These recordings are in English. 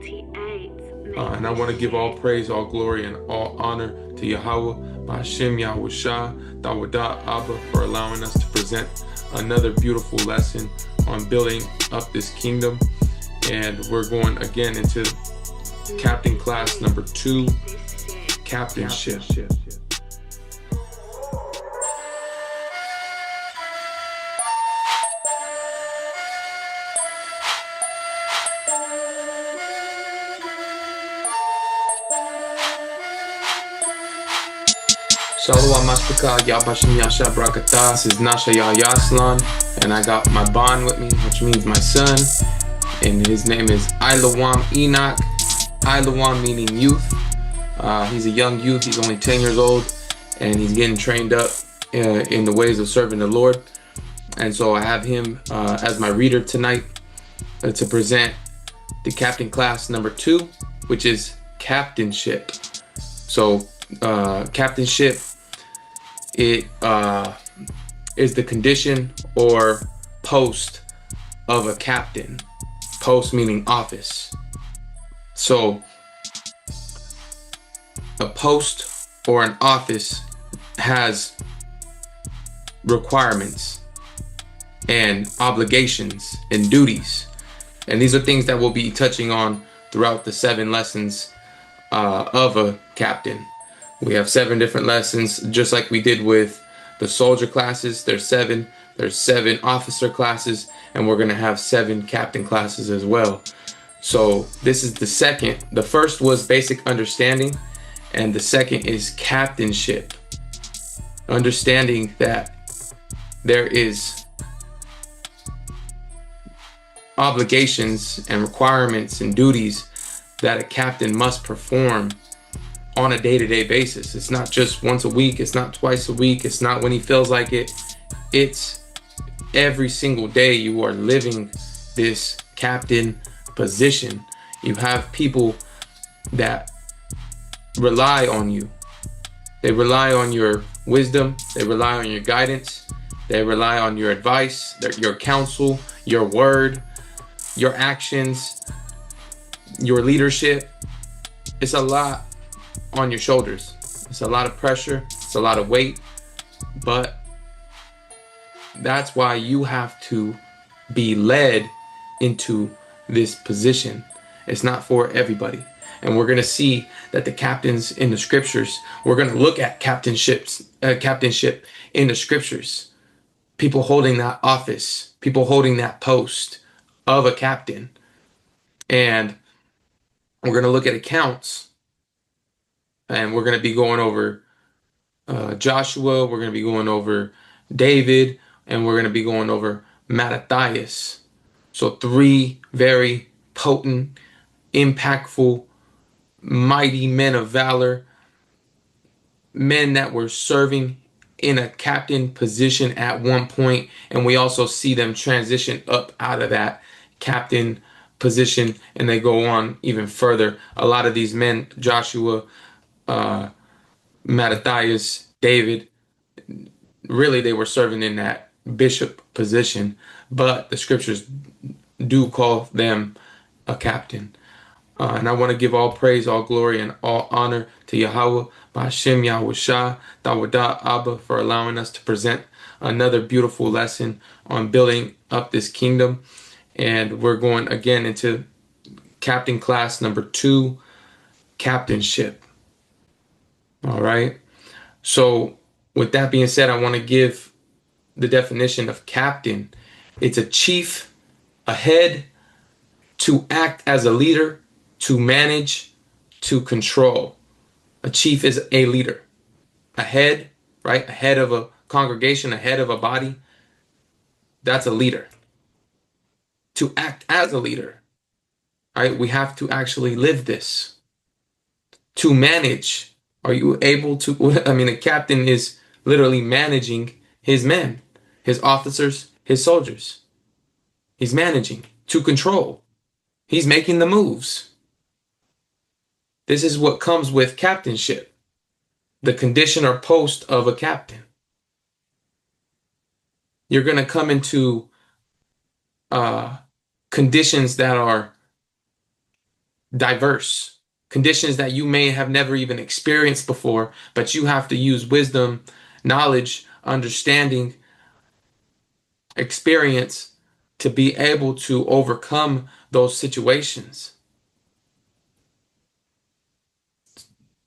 And I want to give all praise, all glory, and all honor to Yahweh, Ba'ashem Yahushua, Dawadah Abba, for allowing us to present another beautiful lesson on building up this kingdom. And we're going again into Captain Class number 2, Captainship. Shalom Mashpaka, Yabashim Yasha Brakata. This is Nasha Yaslan, and I got my bond with me, which means my son, and his name is Ilawam Enoch. Ilawam meaning youth. He's a young youth. He's only 10 years old, and he's getting trained up in the ways of serving the Lord. And so I have him as my reader tonight to present the Captain Class number 2, which is Captainship. So Captainship, it is the condition or post of a captain. Post meaning office. So a post or an office has requirements and obligations and duties. And these are things that we'll be touching on throughout the 7 lessons of a captain. We have 7 different lessons, just like we did with the soldier classes. There's 7 officer classes, and we're going to have 7 captain classes as well. So this is the second. The first was basic understanding, and the second is captainship. Understanding that there is obligations and requirements and duties that a captain must perform on a day-to-day basis. It's not just once a week. It's not twice a week. It's not when he feels like it. It's every single day you are living this captain position. You have people that rely on you. They rely on your wisdom. They rely on your guidance. They rely on your advice, your counsel, your word, your actions, your leadership. It's a lot on your shoulders. It's a lot of pressure. It's a lot of weight. But that's why you have to be led into this position. It's not for everybody. And we're going to see that the captains in the scriptures, we're going to look at captainship in the scriptures. People holding that office, people holding that post of a captain. And we're going to look at accounts. And we're going to be going over Joshua. We're going to be going over David. And we're going to be going over Mattathias. So 3 very potent, impactful, mighty men of valor. Men that were serving in a captain position at one point. And we also see them transition up out of that captain position. And they go on even further. A lot of these men, Joshua, Mattathias, David, really they were serving in that bishop position, but the scriptures do call them a captain. And I want to give all praise, all glory, and all honor to Yahweh, Ba'ashem Yahushua, Dawadah Abba, for allowing us to present another beautiful lesson on building up this kingdom. And we're going again into Captain Class number 2, Captainship. All right. So with that being said, I want to give the definition of captain. It's a chief, a head, to act as a leader, to manage, to control. A chief is a leader. A head, right? A head of a congregation, a head of a body. That's a leader. To act as a leader, right? We have to actually live this. To manage. Are you able to? I mean, a captain is literally managing his men, his officers, his soldiers. He's managing to control. He's making the moves. This is what comes with captainship, the condition or post of a captain. You're going to come into conditions that are diverse, conditions that you may have never even experienced before, but you have to use wisdom, knowledge, understanding, experience to be able to overcome those situations.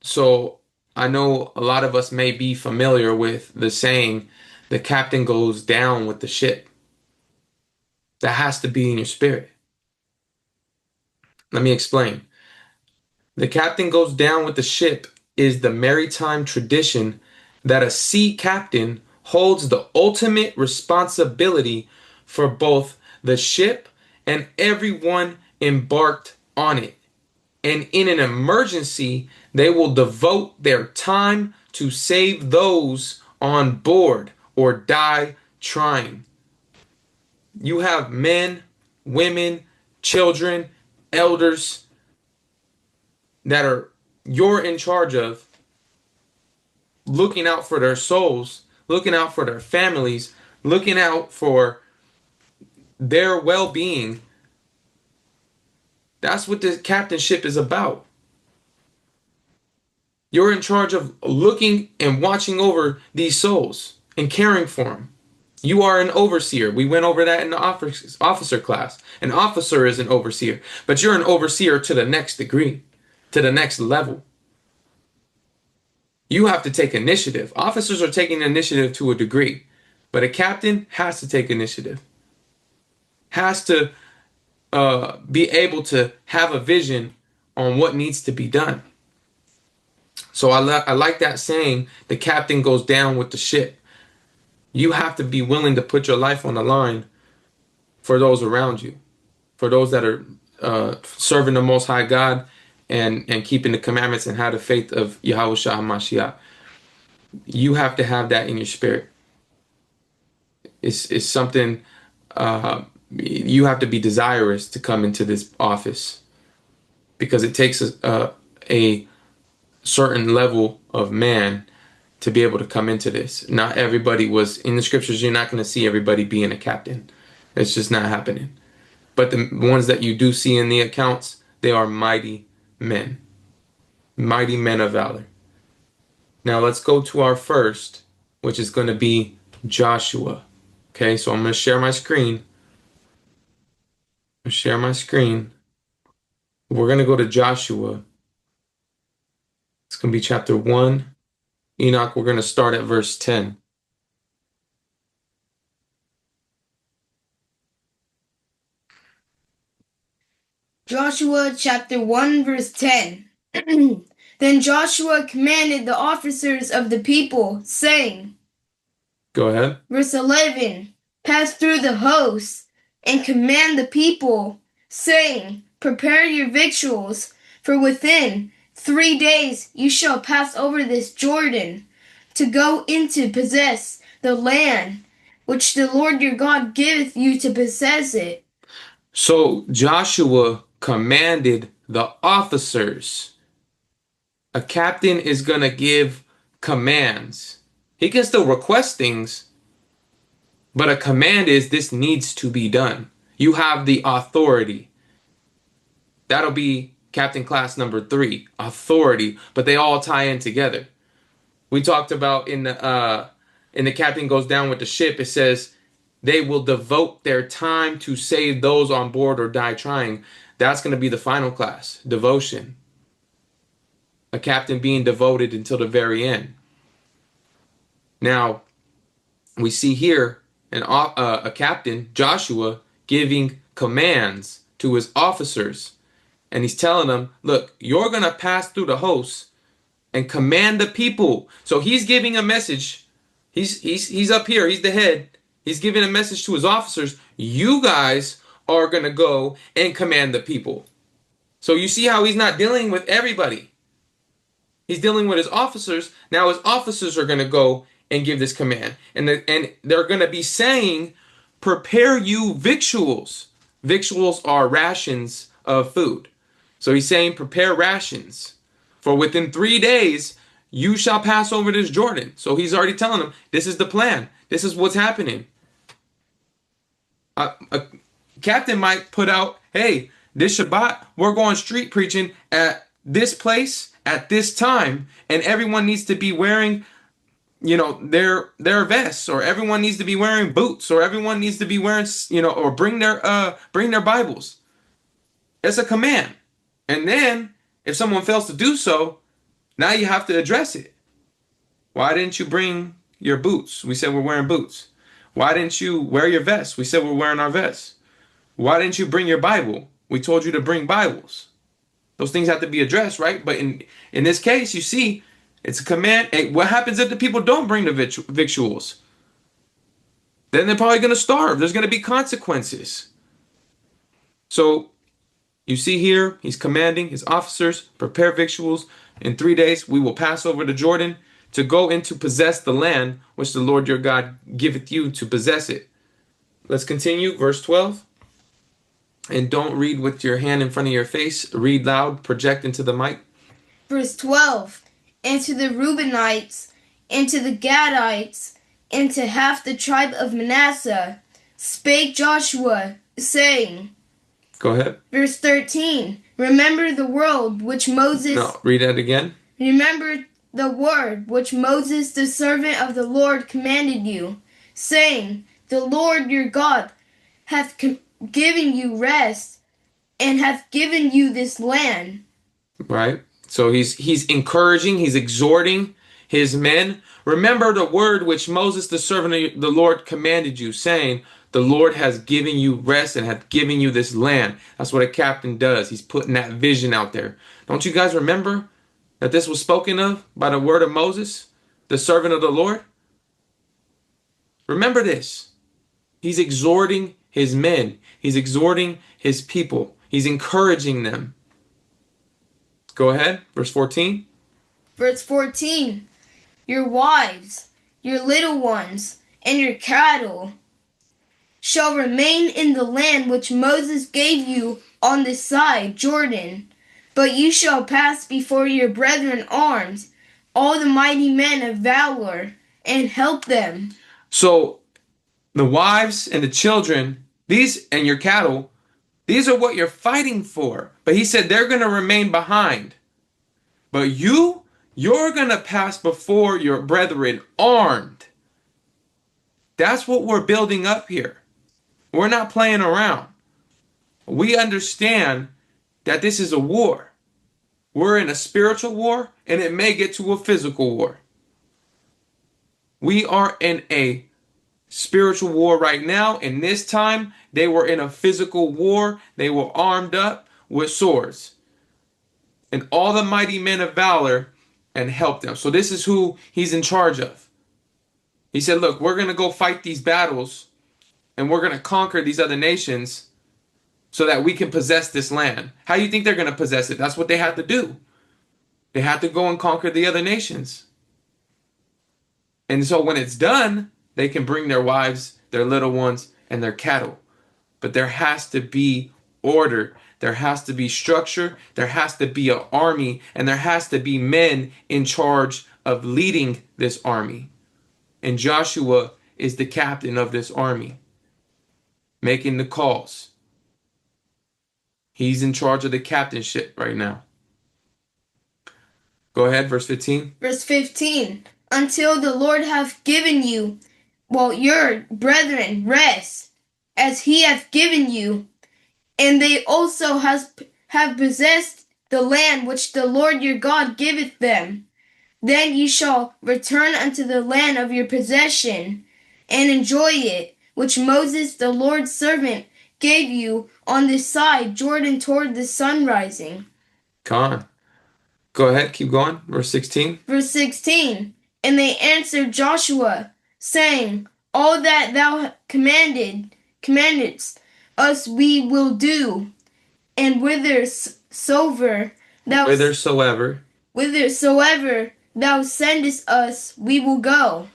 So I know a lot of us may be familiar with the saying, the captain goes down with the ship. That has to be in your spirit. Let me explain. The captain goes down with the ship is the maritime tradition that a sea captain holds the ultimate responsibility for both the ship and everyone embarked on it. And in an emergency, they will devote their time to save those on board or die trying. You have men, women, children, elders that are you're in charge of, looking out for their souls, looking out for their families, looking out for their well-being. That's what the captainship is about. You're in charge of looking and watching over these souls and caring for them. You are an overseer. We went over that in the officer class. An officer is an overseer, but you're an overseer to the next degree, to the next level. You have to take initiative. Officers are taking initiative to a degree, but a captain has to take initiative, has to be able to have a vision on what needs to be done. So I like that saying, the captain goes down with the ship. You have to be willing to put your life on the line for those around you, for those that are serving the Most High God and keeping the commandments and have the faith of Yahushua HaMashiach. You have to have that in your spirit. It's something you have to be desirous to come into this office, because it takes a certain level of man to be able to come into this. Not everybody was in the scriptures. You're not going to see everybody being a captain. It's just not happening. But the ones that you do see in the accounts, they are mighty men of valor. Now let's go to our first, which is going to be Joshua. Okay, so I'm going to share my screen. We're going to go to Joshua. It's going to be chapter 1. Enoch, we're going to start at verse 10. Joshua chapter 1 verse 10. Then Joshua commanded the officers of the people, saying, Go ahead. Verse 11, pass through the hosts and command the people, saying, prepare your victuals, for within 3 days you shall pass over this Jordan, to go in to possess the land which the Lord your God giveth you to possess it. So Joshua commanded the officers. A captain is going to give commands. He can still request things, but a command is, this needs to be done. You have the authority. That'll be captain class number 3, authority, but they all tie in together. We talked about in the captain goes down with the ship, it says they will devote their time to save those on board or die trying. That's going to be the final class, devotion. A captain being devoted until the very end. Now, we see here a captain, Joshua, giving commands to his officers. And he's telling them, look, you're going to pass through the hosts and command the people. So he's giving a message. He's up here. He's the head. He's giving a message to his officers. You guys are going to go and command the people. So you see how he's not dealing with everybody. He's dealing with his officers. Now his officers are going to go and give this command. And they're going to be saying, prepare you victuals. Victuals are rations of food. So he's saying, prepare rations. For within 3 days, you shall pass over this Jordan. So he's already telling them, this is the plan. This is what's happening. A captain might put out, hey, this Shabbat, we're going street preaching at this place at this time, and everyone needs to be wearing, their vests, or everyone needs to be wearing boots, or everyone needs to be wearing, or bring their Bibles. It's a command. And then if someone fails to do so, now you have to address it. Why didn't you bring your boots? We said we're wearing boots. Why didn't you wear your vest? We said we're wearing our vests. Why didn't you bring your Bible? We told you to bring Bibles. Those things have to be addressed, right? But in this case, you see, it's a command. Hey, what happens if the people don't bring the victuals? Then they're probably going to starve. There's going to be consequences. So you see here, he's commanding his officers, prepare victuals. In 3 days, we will pass over the Jordan to go in to possess the land which the Lord your God giveth you to possess it. Let's continue, verse 12. And don't read with your hand in front of your face. Read loud, project into the mic. Verse 12. And to the Reubenites, and to the Gadites, and to half the tribe of Manasseh, spake Joshua, saying. Go ahead. Verse 13. Remember the word which Moses... No, read that again. Remember the word which Moses, the servant of the Lord, commanded you, saying, The Lord your God hath given you rest, and hath given you this land. Right. So he's encouraging, he's exhorting his men. Remember the word which Moses, the servant of the Lord, commanded you, saying, the Lord has given you rest and hath given you this land. That's what a captain does. He's putting that vision out there. Don't you guys remember that this was spoken of by the word of Moses, the servant of the Lord? Remember this. He's exhorting his men. He's exhorting his people. He's encouraging them. Go ahead, verse 14. Verse 14. Your wives, your little ones, and your cattle shall remain in the land which Moses gave you on this side Jordan. But you shall pass before your brethren armed, all the mighty men of valor, and help them. So the wives and the children, these and your cattle, these are what you're fighting for. But he said they're going to remain behind. But you're going to pass before your brethren armed. That's what we're building up here. We're not playing around. We understand that this is a war. We're in a spiritual war, and it may get to a physical war. We are in a spiritual war right now. In this time, they were in a physical war. They were armed up with swords. And all the mighty men of valor and help them. So this is who he's in charge of. He said, look, we're going to go fight these battles, and we're going to conquer these other nations so that we can possess this land. How do you think they're going to possess it? That's what they had to do. They had to go and conquer the other nations. And so when it's done, they can bring their wives, their little ones, and their cattle. But there has to be order. There has to be structure. There has to be an army. And there has to be men in charge of leading this army. And Joshua is the captain of this army, making the calls. He's in charge of the captainship right now. Go ahead, verse 15. Verse 15. Until the Lord hath given you, your brethren, rest, as he hath given you, and they also have possessed the land which the Lord your God giveth them. Then ye shall return unto the land of your possession, and enjoy it, which Moses the Lord's servant gave you on this side Jordan toward the sun rising. Come on. Go ahead, keep going. Verse 16. Verse 16. And they answered Joshua, saying, All that thou commandest us we will do, and whithersoever thou sendest us, we will go.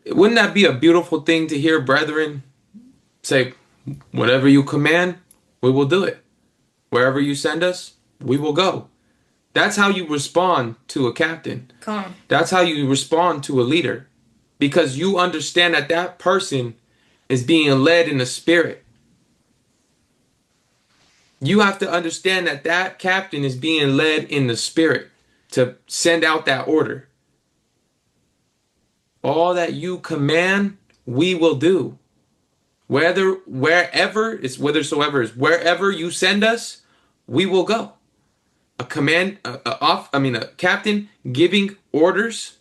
Wouldn't that be a beautiful thing to hear brethren say, whatever you command, we will do it. Wherever you send us, we will go. That's how you respond to a captain. That's how you respond to a leader. Because you understand that that person is being led in the spirit. You have to understand that that captain is being led in the spirit to send out that order. All that you command, we will do. Wherever you send us, we will go. A captain giving orders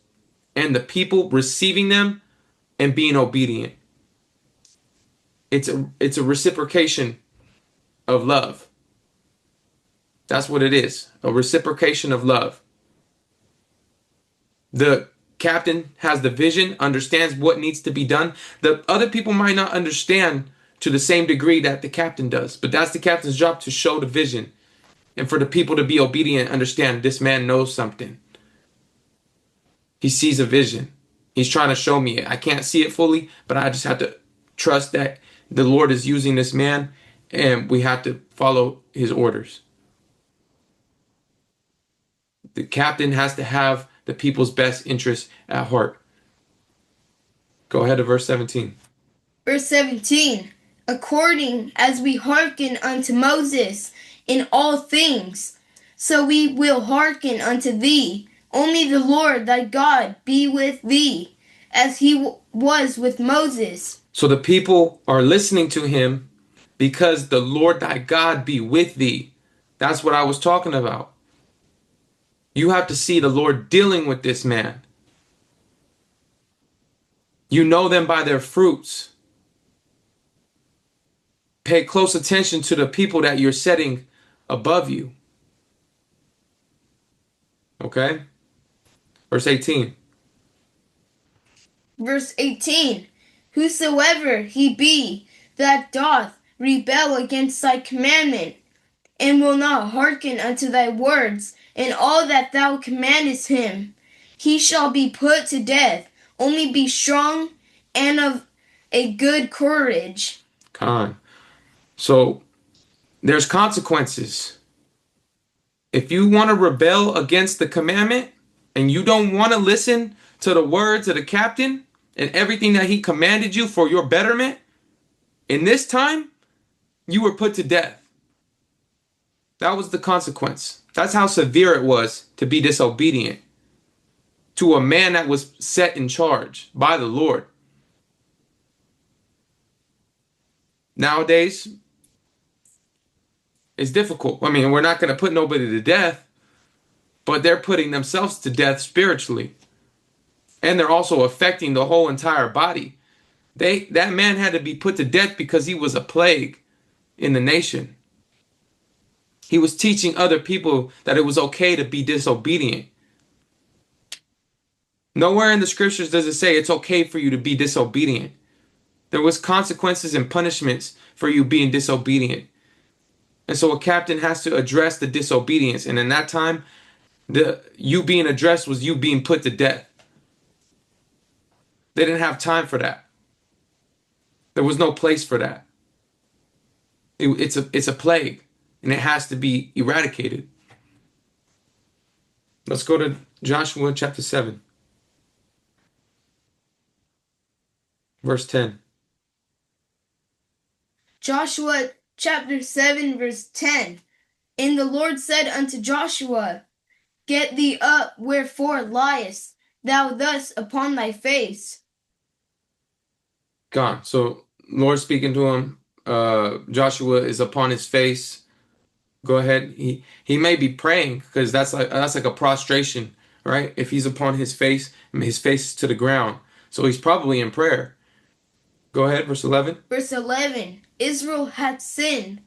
and the people receiving them and being obedient. It's a reciprocation of love. That's what it is. A reciprocation of love. The captain has the vision, understands what needs to be done. The other people might not understand to the same degree that the captain does, but that's the captain's job, to show the vision and for the people to be obedient, understand this man knows something. He sees a vision. He's trying to show me it. I can't see it fully, but I just have to trust that the Lord is using this man and we have to follow his orders. The captain has to have the people's best interests at heart. Go ahead to verse 17. Verse 17. According as we hearken unto Moses in all things, so we will hearken unto thee. Only the Lord thy God be with thee, as he was with Moses. So the people are listening to him because the Lord thy God be with thee. That's what I was talking about. You have to see the Lord dealing with this man. You know them by their fruits. Pay close attention to the people that you're setting above you. Okay? Verse 18. Verse 18. Whosoever he be that doth rebel against thy commandment, and will not hearken unto thy words, and all that thou commandest him, he shall be put to death. Only be strong and of a good courage. Con. So there's consequences. If you want to rebel against the commandment and you don't want to listen to the words of the captain and everything that he commanded you for your betterment, in this time, you were put to death. That was the consequence. That's how severe it was to be disobedient to a man that was set in charge by the Lord. Nowadays, it's difficult. I mean, we're not going to put nobody to death, but they're putting themselves to death spiritually. And they're also affecting the whole entire body. That man had to be put to death because he was a plague in the nation. He was teaching other people that it was okay to be disobedient. Nowhere in the scriptures does it say it's okay for you to be disobedient. There was consequences and punishments for you being disobedient. And so a captain has to address the disobedience. And in that time, you being addressed was you being put to death. They didn't have time for that. There was no place for that. It's a plague, and it has to be eradicated. Let's go to Joshua chapter 7, verse 10. Joshua chapter 7 verse 10. And the Lord said unto Joshua, Get thee up, wherefore liest thou thus upon thy face? Gone. So Lord speaking to him, Joshua is upon his face. Go ahead. He may be praying because that's like a prostration, right? If he's upon his face is to the ground. So he's probably in prayer. Go ahead, verse 11. Verse 11. Israel hath sinned,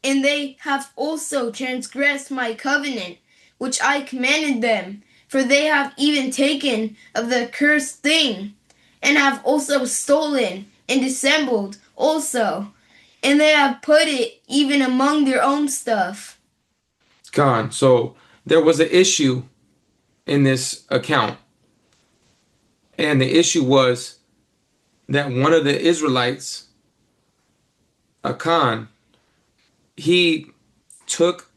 and they have also transgressed my covenant, which I commanded them. For they have even taken of the accursed thing, and have also stolen and dissembled also. And they have put it even among their own stuff. Gone. So there was an issue in this account. And the issue was that one of the Israelites, Achan, he took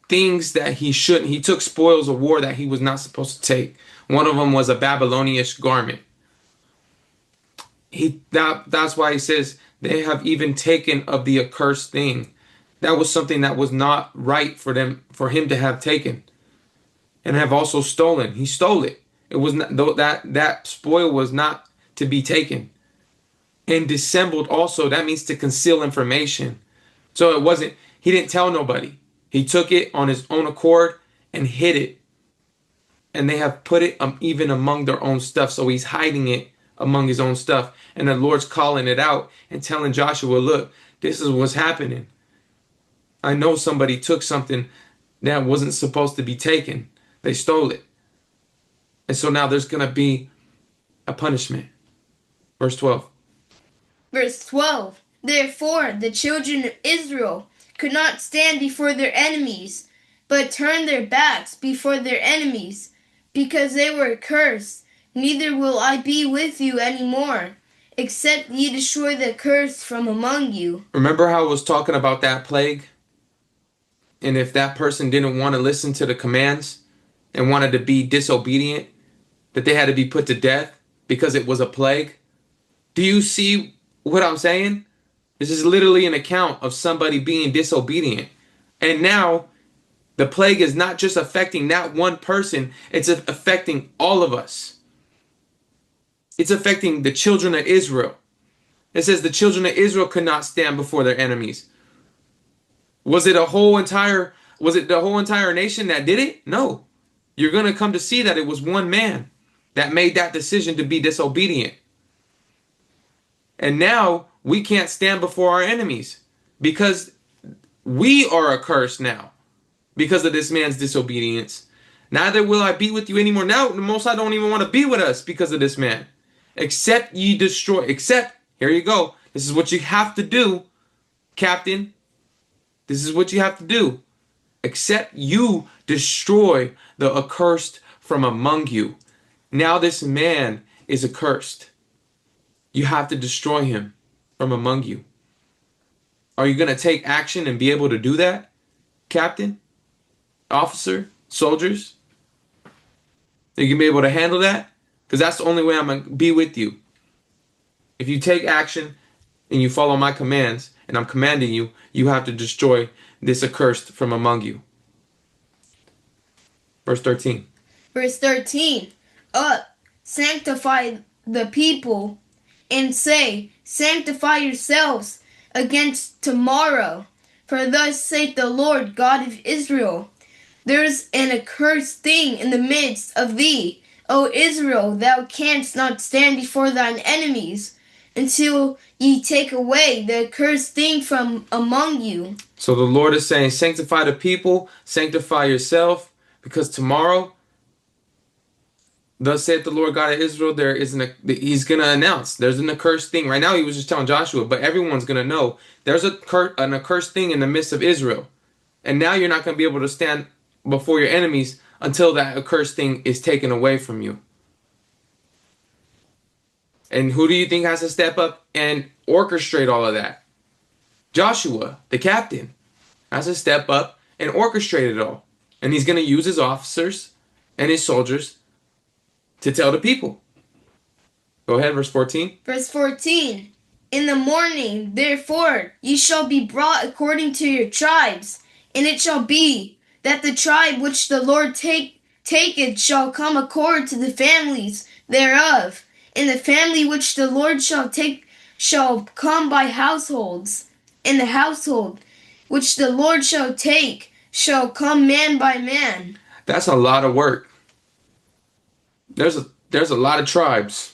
things that he shouldn't. He took spoils of war that he was not supposed to take. One of them was a Babylonian garment. That's why he says they have even taken of the accursed thing. That was something that was not right for him to have taken and have also stolen. He stole it. It was not that spoil was not to be taken. And dissembled also, that means to conceal information. So it wasn't, he didn't tell nobody. He took it on his own accord and hid it. And they have put it even among their own stuff. So he's hiding it among his own stuff. And the Lord's calling it out and telling Joshua, look, this is what's happening. I know somebody took something that wasn't supposed to be taken. They stole it. And so now there's going to be a punishment. Verse 12. Verse 12. Therefore, the children of Israel could not stand before their enemies, but turned their backs before their enemies, because they were cursed. Neither will I be with you any more, except ye destroy the curse from among you. Remember how I was talking about that plague? And if that person didn't want to listen to the commands and wanted to be disobedient, that they had to be put to death because it was a plague? Do you see what I'm saying? This is literally an account of somebody being disobedient. And now the plague is not just affecting that one person, it's affecting all of us. It's affecting the children of Israel. It says the children of Israel could not stand before their enemies. Was it the whole entire nation that did it? No. You're going to come to see that it was one man that made that decision to be disobedient. And now we can't stand before our enemies because we are accursed now because of this man's disobedience. Neither will I be with you anymore. Now the Most High don't even want to be with us because of this man. Except ye destroy. Here you go. This is what you have to do, Captain. This is what you have to do. Except you destroy the accursed from among you. Now this man is accursed. You have to destroy him from among you. Are you going to take action and be able to do that, Captain, officer, soldiers? Are you going to be able to handle that? Because that's the only way I'm going to be with you. If you take action and you follow my commands, and I'm commanding you, you have to destroy this accursed from among you. Verse 13. Verse 13. Up, sanctify the people, and say, sanctify yourselves against tomorrow. For thus saith the Lord God of Israel, there is an accursed thing in the midst of thee, O Israel, thou canst not stand before thine enemies, until ye take away the accursed thing from among you. So the Lord is saying, sanctify the people, sanctify yourself, because tomorrow, thus saith the Lord God of Israel, he's going to announce, there's an accursed thing. Right now he was just telling Joshua, but everyone's going to know there's an accursed thing in the midst of Israel. And now you're not going to be able to stand before your enemies until that accursed thing is taken away from you. And who do you think has to step up and orchestrate all of that? Joshua, the captain, has to step up and orchestrate it all. And he's going to use his officers and his soldiers to tell the people. Go ahead, verse 14. Verse 14. In the morning, therefore, ye shall be brought according to your tribes, and it shall be that the tribe which the Lord taketh shall come according to the families thereof. And the family which the Lord shall take shall come by households. And the household which the Lord shall take shall come man by man. That's a lot of work. There's a lot of tribes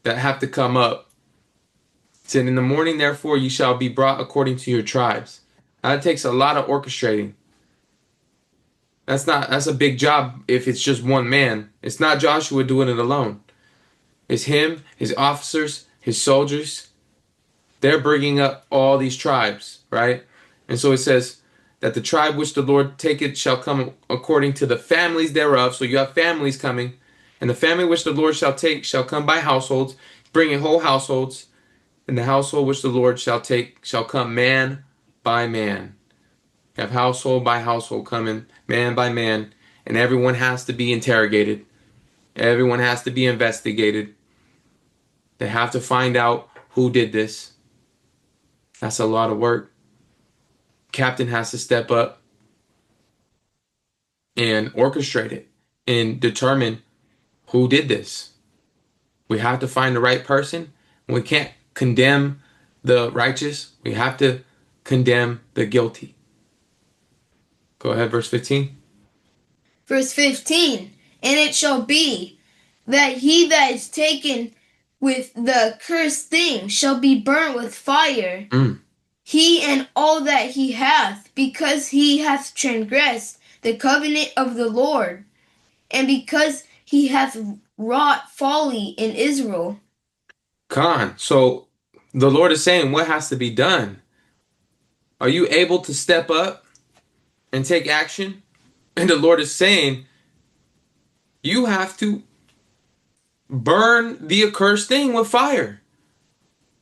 that have to come up. It said, in the morning, therefore, you shall be brought according to your tribes. That takes a lot of orchestrating. That's a big job if it's just one man. It's not Joshua doing it alone. It's him, his officers, his soldiers. They're bringing up all these tribes, right? And so it says that the tribe which the Lord taketh shall come according to the families thereof. So you have families coming. And the family which the Lord shall take shall come by households, bringing whole households. And the household which the Lord shall take shall come man by man. You have household by household coming, man by man. And everyone has to be interrogated. Everyone has to be investigated. They have to find out who did this. That's a lot of work. Captain has to step up and orchestrate it and determine who did this. We have to find the right person. We can't condemn the righteous. We have to condemn the guilty. Go ahead, verse 15. Verse 15. And it shall be that he that is taken with the accursed thing shall be burnt with fire. He and all that he hath, because he hath transgressed the covenant of the Lord, and because he hath wrought folly in Israel. Khan. So the Lord is saying what has to be done. Are you able to step up and take action? And the Lord is saying you have to burn the accursed thing with fire.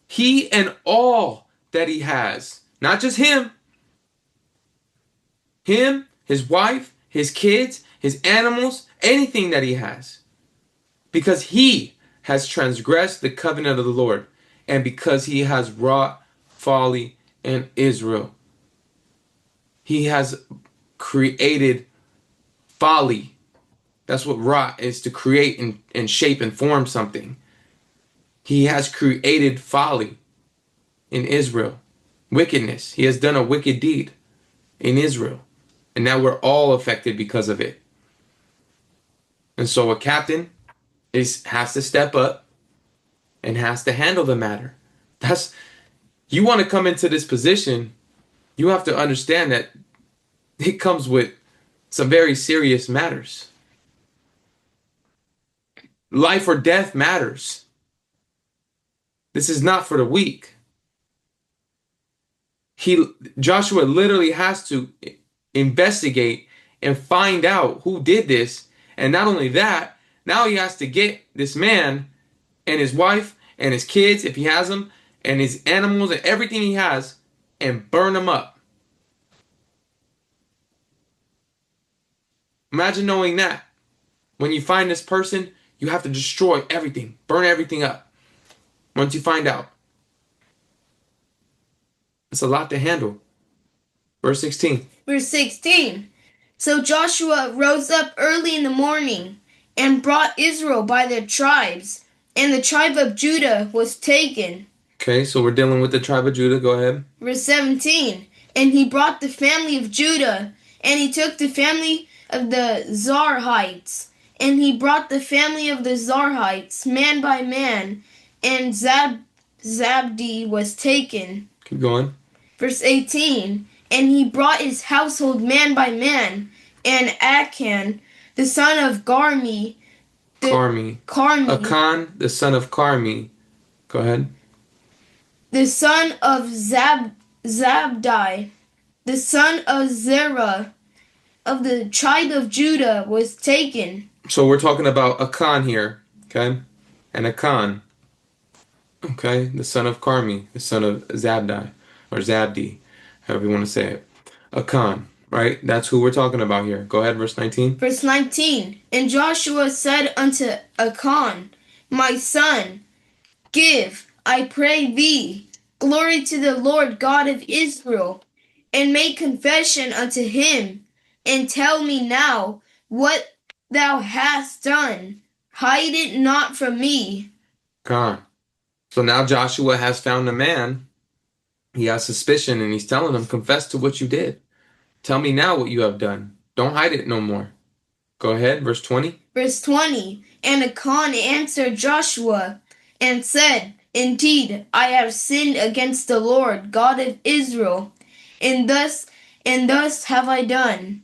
He and all that he has, not just him, his wife, his kids, his animals, anything that he has. Because he has transgressed the covenant of the Lord, and because he has wrought folly in Israel. He has created folly. That's what wrought is, to create and shape and form something. He has created folly in Israel. Wickedness. He has done a wicked deed in Israel. And now we're all affected because of it. And so a captain has to step up and has to handle the matter. You want to come into this position, you have to understand that it comes with some very serious matters. Life or death matters. This is not for the weak. Joshua literally has to investigate and find out who did this. And not only that, now he has to get this man and his wife and his kids, if he has them, and his animals and everything he has, and burn them up. Imagine knowing that. When you find this person, you have to destroy everything, burn everything up. Once you find out. It's a lot to handle. Verse 16. Verse 16. So Joshua rose up early in the morning and brought Israel by their tribes, and the tribe of Judah was taken. Okay, so we're dealing with the tribe of Judah. Go ahead. Verse 17. And he brought the family of Judah, and he took the family of the Zarhites, and he brought the family of the Zarhites, man by man, and Zabdi was taken. Keep going. Verse 18. And he brought his household man by man, and Achan, the son of Carmi. Achan, the son of Carmi. Go ahead. The son of Zabdi, the son of Zerah, of the tribe of Judah, was taken. So we're talking about Achan here, okay? And Achan, okay, the son of Carmi, the son of Zabdi, or Zabdi, however you want to say it. Achan, right? That's who we're talking about here. Go ahead, verse 19. Verse 19. And Joshua said unto Achan, my son, give, I pray thee, glory to the Lord God of Israel, and make confession unto him, and tell me now what thou hast done. Hide it not from me. God. So now Joshua has found a man. He has suspicion, and he's telling him, confess to what you did. Tell me now what you have done. Don't hide it no more. Go ahead, verse 20. Verse 20. And Achan answered Joshua, and said, indeed, I have sinned against the Lord God of Israel, and thus have I done.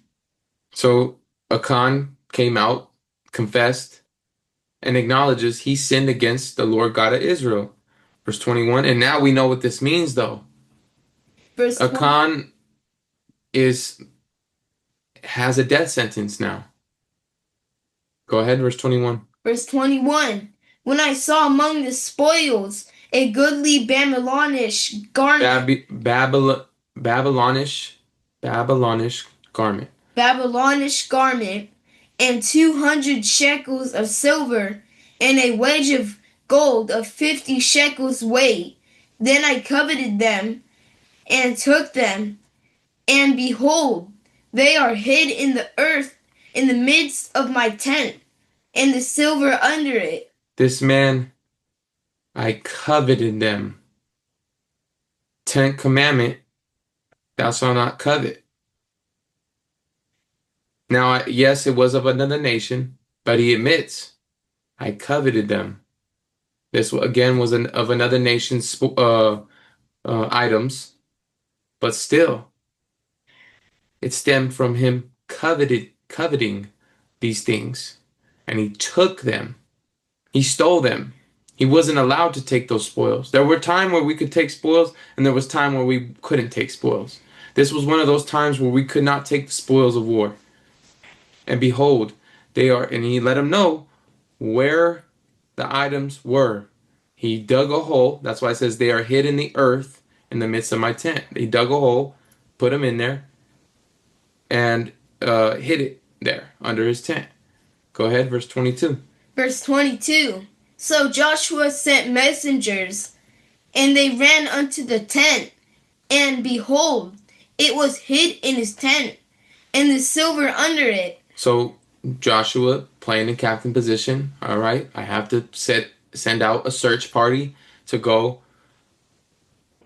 So Achan came out, confessed, and acknowledges he sinned against the Lord God of Israel. Verse 21. And now we know what this means, though. Verse Achan has a death sentence now. Go ahead, verse 21. Verse 21. When I saw among the spoils a goodly Babylonish garment. Babylonish garment. Babylonish garment, and 200 shekels of silver, and a wedge of gold of 50 shekels weight. Then I coveted them, and took them, And behold, they are hid in the earth in the midst of my tent, and the silver under it. This man, I coveted them. 10th commandment, thou shalt not covet. Now, yes, it was of another nation, but he admits, I coveted them. This again was of another nation's items, but still, it stemmed from him coveting these things, and he took them. He stole them. He wasn't allowed to take those spoils. There were times where we could take spoils, and there was time where we couldn't take spoils. This was one of those times where we could not take the spoils of war. And behold, they are, and he let him know where the items were. He dug a hole. That's why it says they are hid in the earth in the midst of my tent. He dug a hole, put them in there, and hid it there under his tent. Go ahead, verse 22. Verse 22. So Joshua sent messengers, and they ran unto the tent, and behold, it was hid in his tent, and the silver under it. So Joshua playing in captain position. All right, I have to send out a search party to go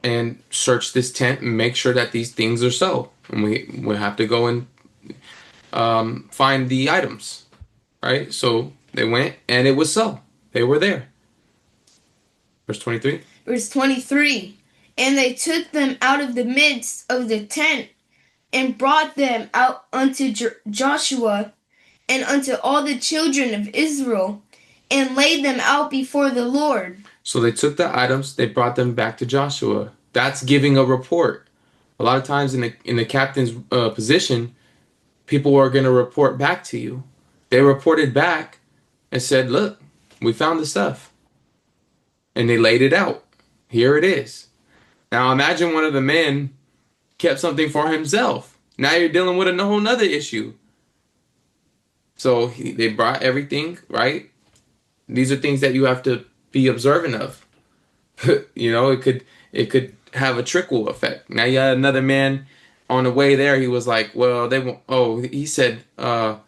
and search this tent and make sure that these things are so. And we have to go and find the items, right? So they went, and it was so. They were there. Verse 23. Verse 23. And they took them out of the midst of the tent, and brought them out unto Joshua and unto all the children of Israel, and laid them out before the Lord. So they took the items, they brought them back to Joshua. That's giving a report. A lot of times in the captain's position, people are going to report back to you. They reported back and said, look, we found the stuff. And they laid it out. Here it is. Now imagine one of the men kept something for himself. Now you're dealing with a whole nother issue. So they brought everything, right? These are things that you have to be observant of. You know, it could have a trickle effect. Now you had another man on the way there. He was like, well, they won't. Oh, he said, what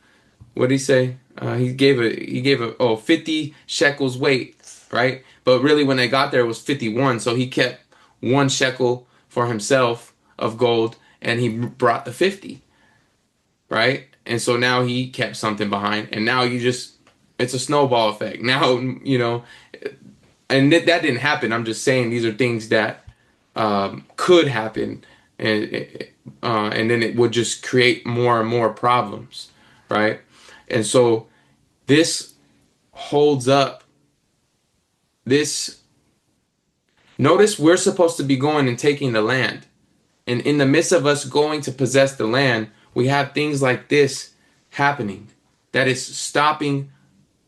did he say? He gave a 50 shekels weight, right? But really when they got there it was 51. So he kept 1 shekel for himself of gold, and he brought the 50, right? And so now he kept something behind, and now it's a snowball effect. Now, you know, and that didn't happen. I'm just saying these are things that could happen, and then it would just create more and more problems, right? And so this holds up. Notice we're supposed to be going and taking the land. And in the midst of us going to possess the land, we have things like this happening that is stopping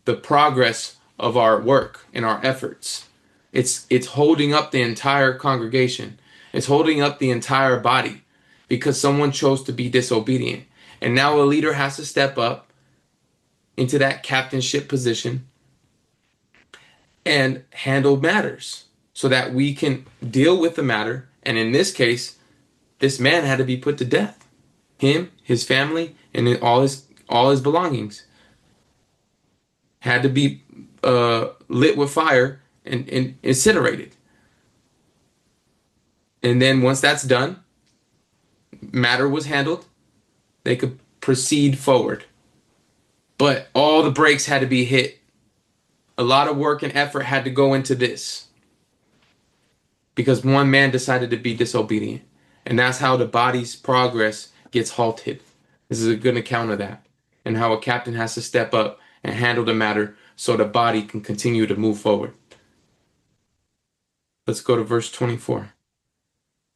the progress of our work and our efforts. It's holding up the entire congregation. It's holding up the entire body because someone chose to be disobedient. And now a leader has to step up into that captainship position and handle matters so that we can deal with the matter. And in this case, this man had to be put to death. Him, his family, and all his belongings had to be lit with fire and incinerated. And then once that's done, matter was handled, they could proceed forward. But all the brakes had to be hit. A lot of work and effort had to go into this because one man decided to be disobedient. And that's how the body's progress gets halted. This is a good account of that. And how a captain has to step up and handle the matter so the body can continue to move forward. Let's go to verse 24.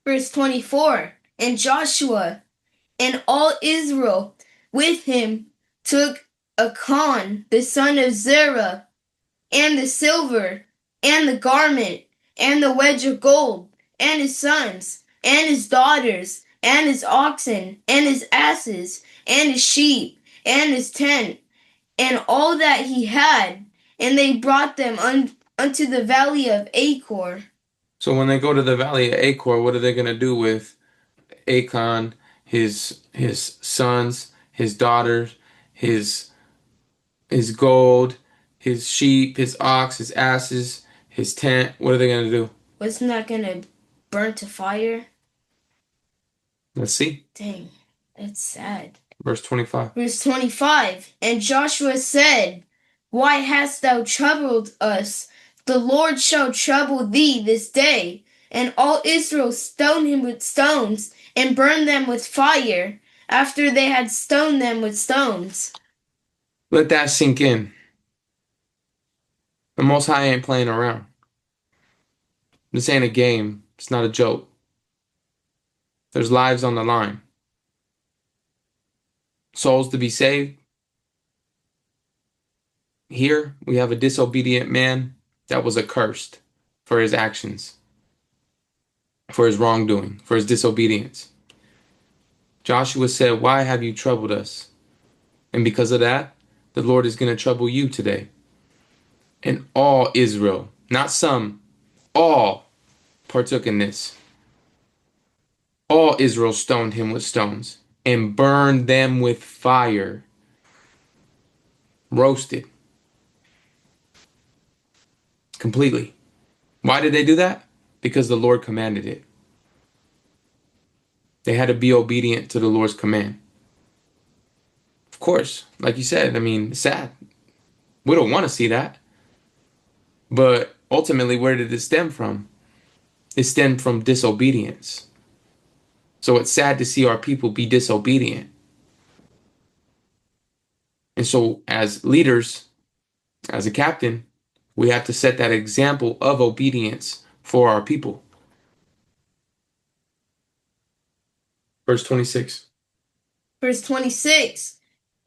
Verse 24. And Joshua and all Israel with him took Achan, the son of Zerah, and the silver, and the garment, and the wedge of gold, and his sons, and his daughters, and his oxen, and his asses, and his sheep, and his tent, and all that he had, and they brought them unto the valley of Achor. So when they go to the valley of Achor, what are they going to do with Achan his sons, his daughters, his gold, his sheep, his ox, his asses, his tent. What are they going to do? Wasn't that gonna burn to fire? Let's see. Dang, that's sad. Verse 25. Verse 25. And Joshua said, Why hast thou troubled us? The Lord shall trouble thee this day. And all Israel stoned him with stones, and burned them with fire, after they had stoned them with stones. Let that sink in. The Most High ain't playing around. This ain't a game. It's not a joke. There's lives on the line. Souls to be saved. Here we have a disobedient man that was accursed for his actions, for his wrongdoing, for his disobedience. Joshua said, Why have you troubled us? And because of that, the Lord is going to trouble you today. And all Israel, not some, all partook in this. All Israel stoned him with stones and burned them with fire. Roasted. Completely. Why did they do that? Because the Lord commanded it. They had to be obedient to the Lord's command. Of course, like you said, I mean, it's sad. We don't want to see that. But ultimately, where did it stem from? It stemmed from disobedience. So it's sad to see our people be disobedient. And so as leaders, as a captain, we have to set that example of obedience for our people. Verse 26. Verse 26.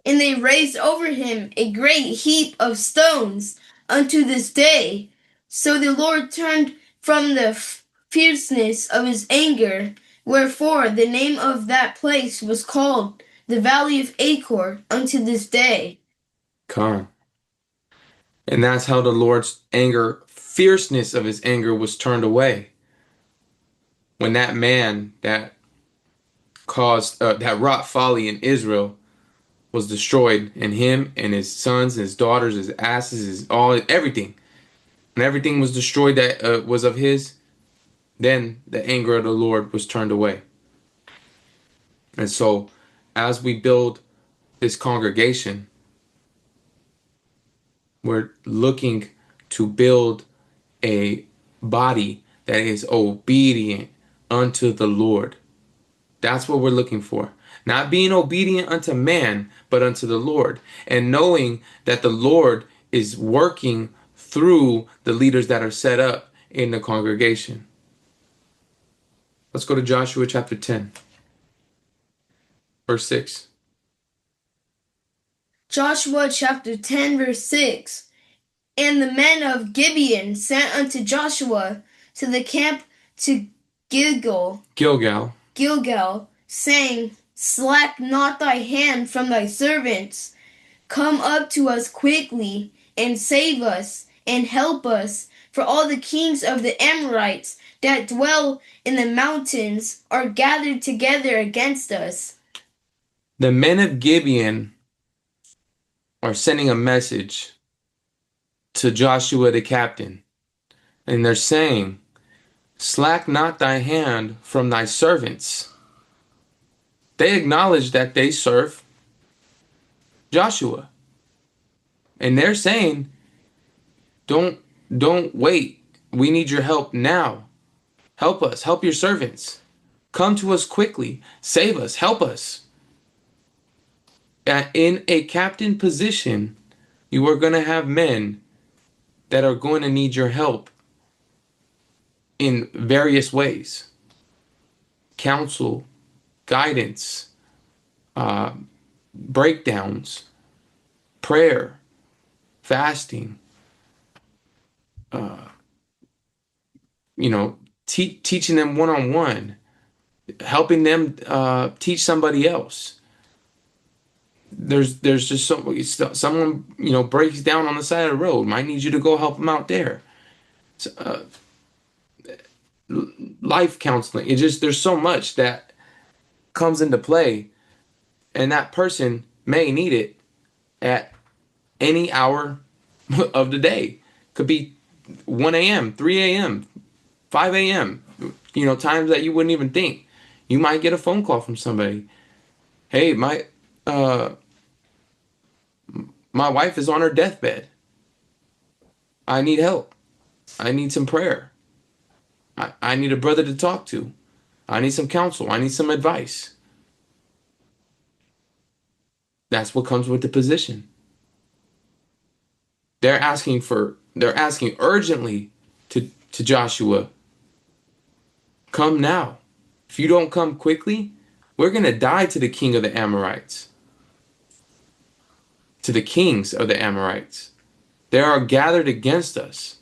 And they raised over him a great heap of stones unto this day. So the Lord turned from the fierceness of his anger, wherefore the name of that place was called the Valley of Achor unto this day. Come. And that's how the Lord's anger, fierceness of his anger was turned away. When that man that caused, that wrought folly in Israel was destroyed, and him and his sons, his daughters, his asses, everything. And everything was destroyed that was of his, then the anger of the Lord was turned away. And so as we build this congregation, we're looking to build a body that is obedient unto the Lord. That's what we're looking for. Not being obedient unto man, but unto the Lord. And knowing that the Lord is working through the leaders that are set up in the congregation. Let's go to Joshua chapter 10, verse 6. Joshua chapter 10, verse 6. And the men of Gibeon sent unto Joshua to the camp to Gilgal, saying, Slack not thy hand from thy servants. Come up to us quickly, and save us, and help us. For all the kings of the Amorites that dwell in the mountains are gathered together against us. The men of Gibeon are sending a message to Joshua the captain. And they're saying, Slack not thy hand from thy servants. They acknowledge that they serve Joshua. And they're saying, don't wait. We need your help now. Help us. Help your servants. Come to us quickly. Save us. Help us. In a captain position, you are going to have men that are going to need your help in various ways. Counsel, guidance, breakdowns, prayer, fasting, teaching them one-on-one, helping them teach somebody else. There's just someone breaks down on the side of the road. Might need you to go help them out there. Life counseling. There's so much that comes into play, and that person may need it at any hour of the day. Could be 1 a.m., 3 a.m., 5 a.m., times that you wouldn't even think. You might get a phone call from somebody. Hey, uh my wife is on her deathbed. I need help. I need some prayer. I need a brother to talk to. I need some counsel. I need some advice. That's what comes with the position. They're asking urgently to Joshua, come now. If you don't come quickly, we're going to die to the king of the Amorites, to the kings of the Amorites. They are gathered against us.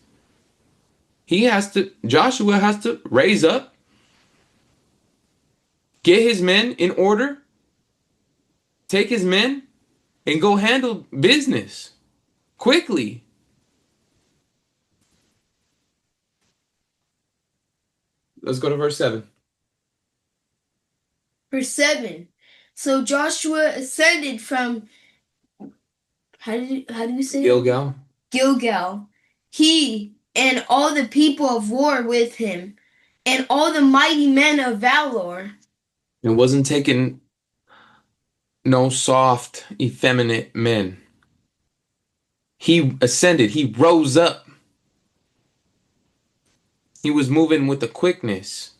Joshua has to raise up, get his men in order, take his men, and go handle business quickly. Let's go to verse 7. Verse 7. So Joshua ascended from, how do you say Gilgal. it? Gilgal. He and all the people of war with him, and all the mighty men of valor. It wasn't taking no soft, effeminate men. He ascended. He rose up. He was moving with a quickness.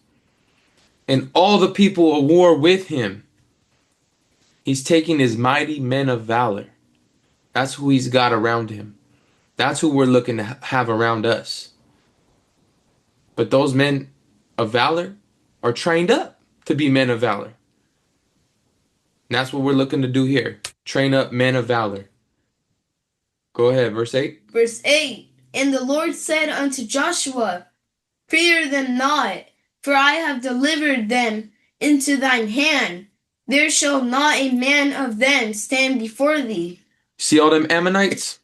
And all the people of war with him. He's taking his mighty men of valor. That's who he's got around him. That's who we're looking to have around us. But those men of valor are trained up to be men of valor. And that's what we're looking to do here. Train up men of valor. Go ahead, verse 8. Verse 8. And the Lord said unto Joshua, fear them not, for I have delivered them into thine hand. There shall not a man of them stand before thee. See all them Ammonites?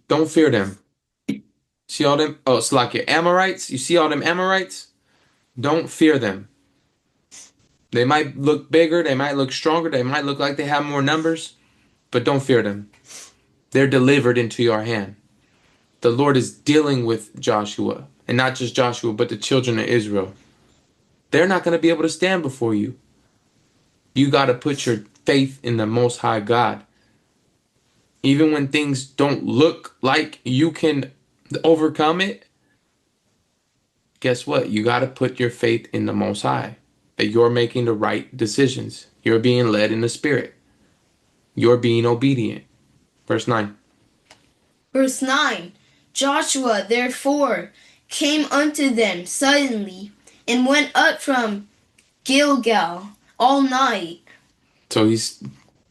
Don't fear them. See all them, it's like your Amorites. You see all them Amorites? Don't fear them. They might look bigger. They might look stronger. They might look like they have more numbers. But don't fear them. They're delivered into your hand. The Lord is dealing with Joshua. And not just Joshua, but the children of Israel. They're not going to be able to stand before you. You got to put your faith in the Most High God. Even when things don't look like you can overcome it, guess what? You got to put your faith in the Most High. That you're making the right decisions. You're being led in the Spirit. You're being obedient. Verse 9. Verse 9. Joshua therefore came unto them suddenly, and went up from Gilgal all night. So he's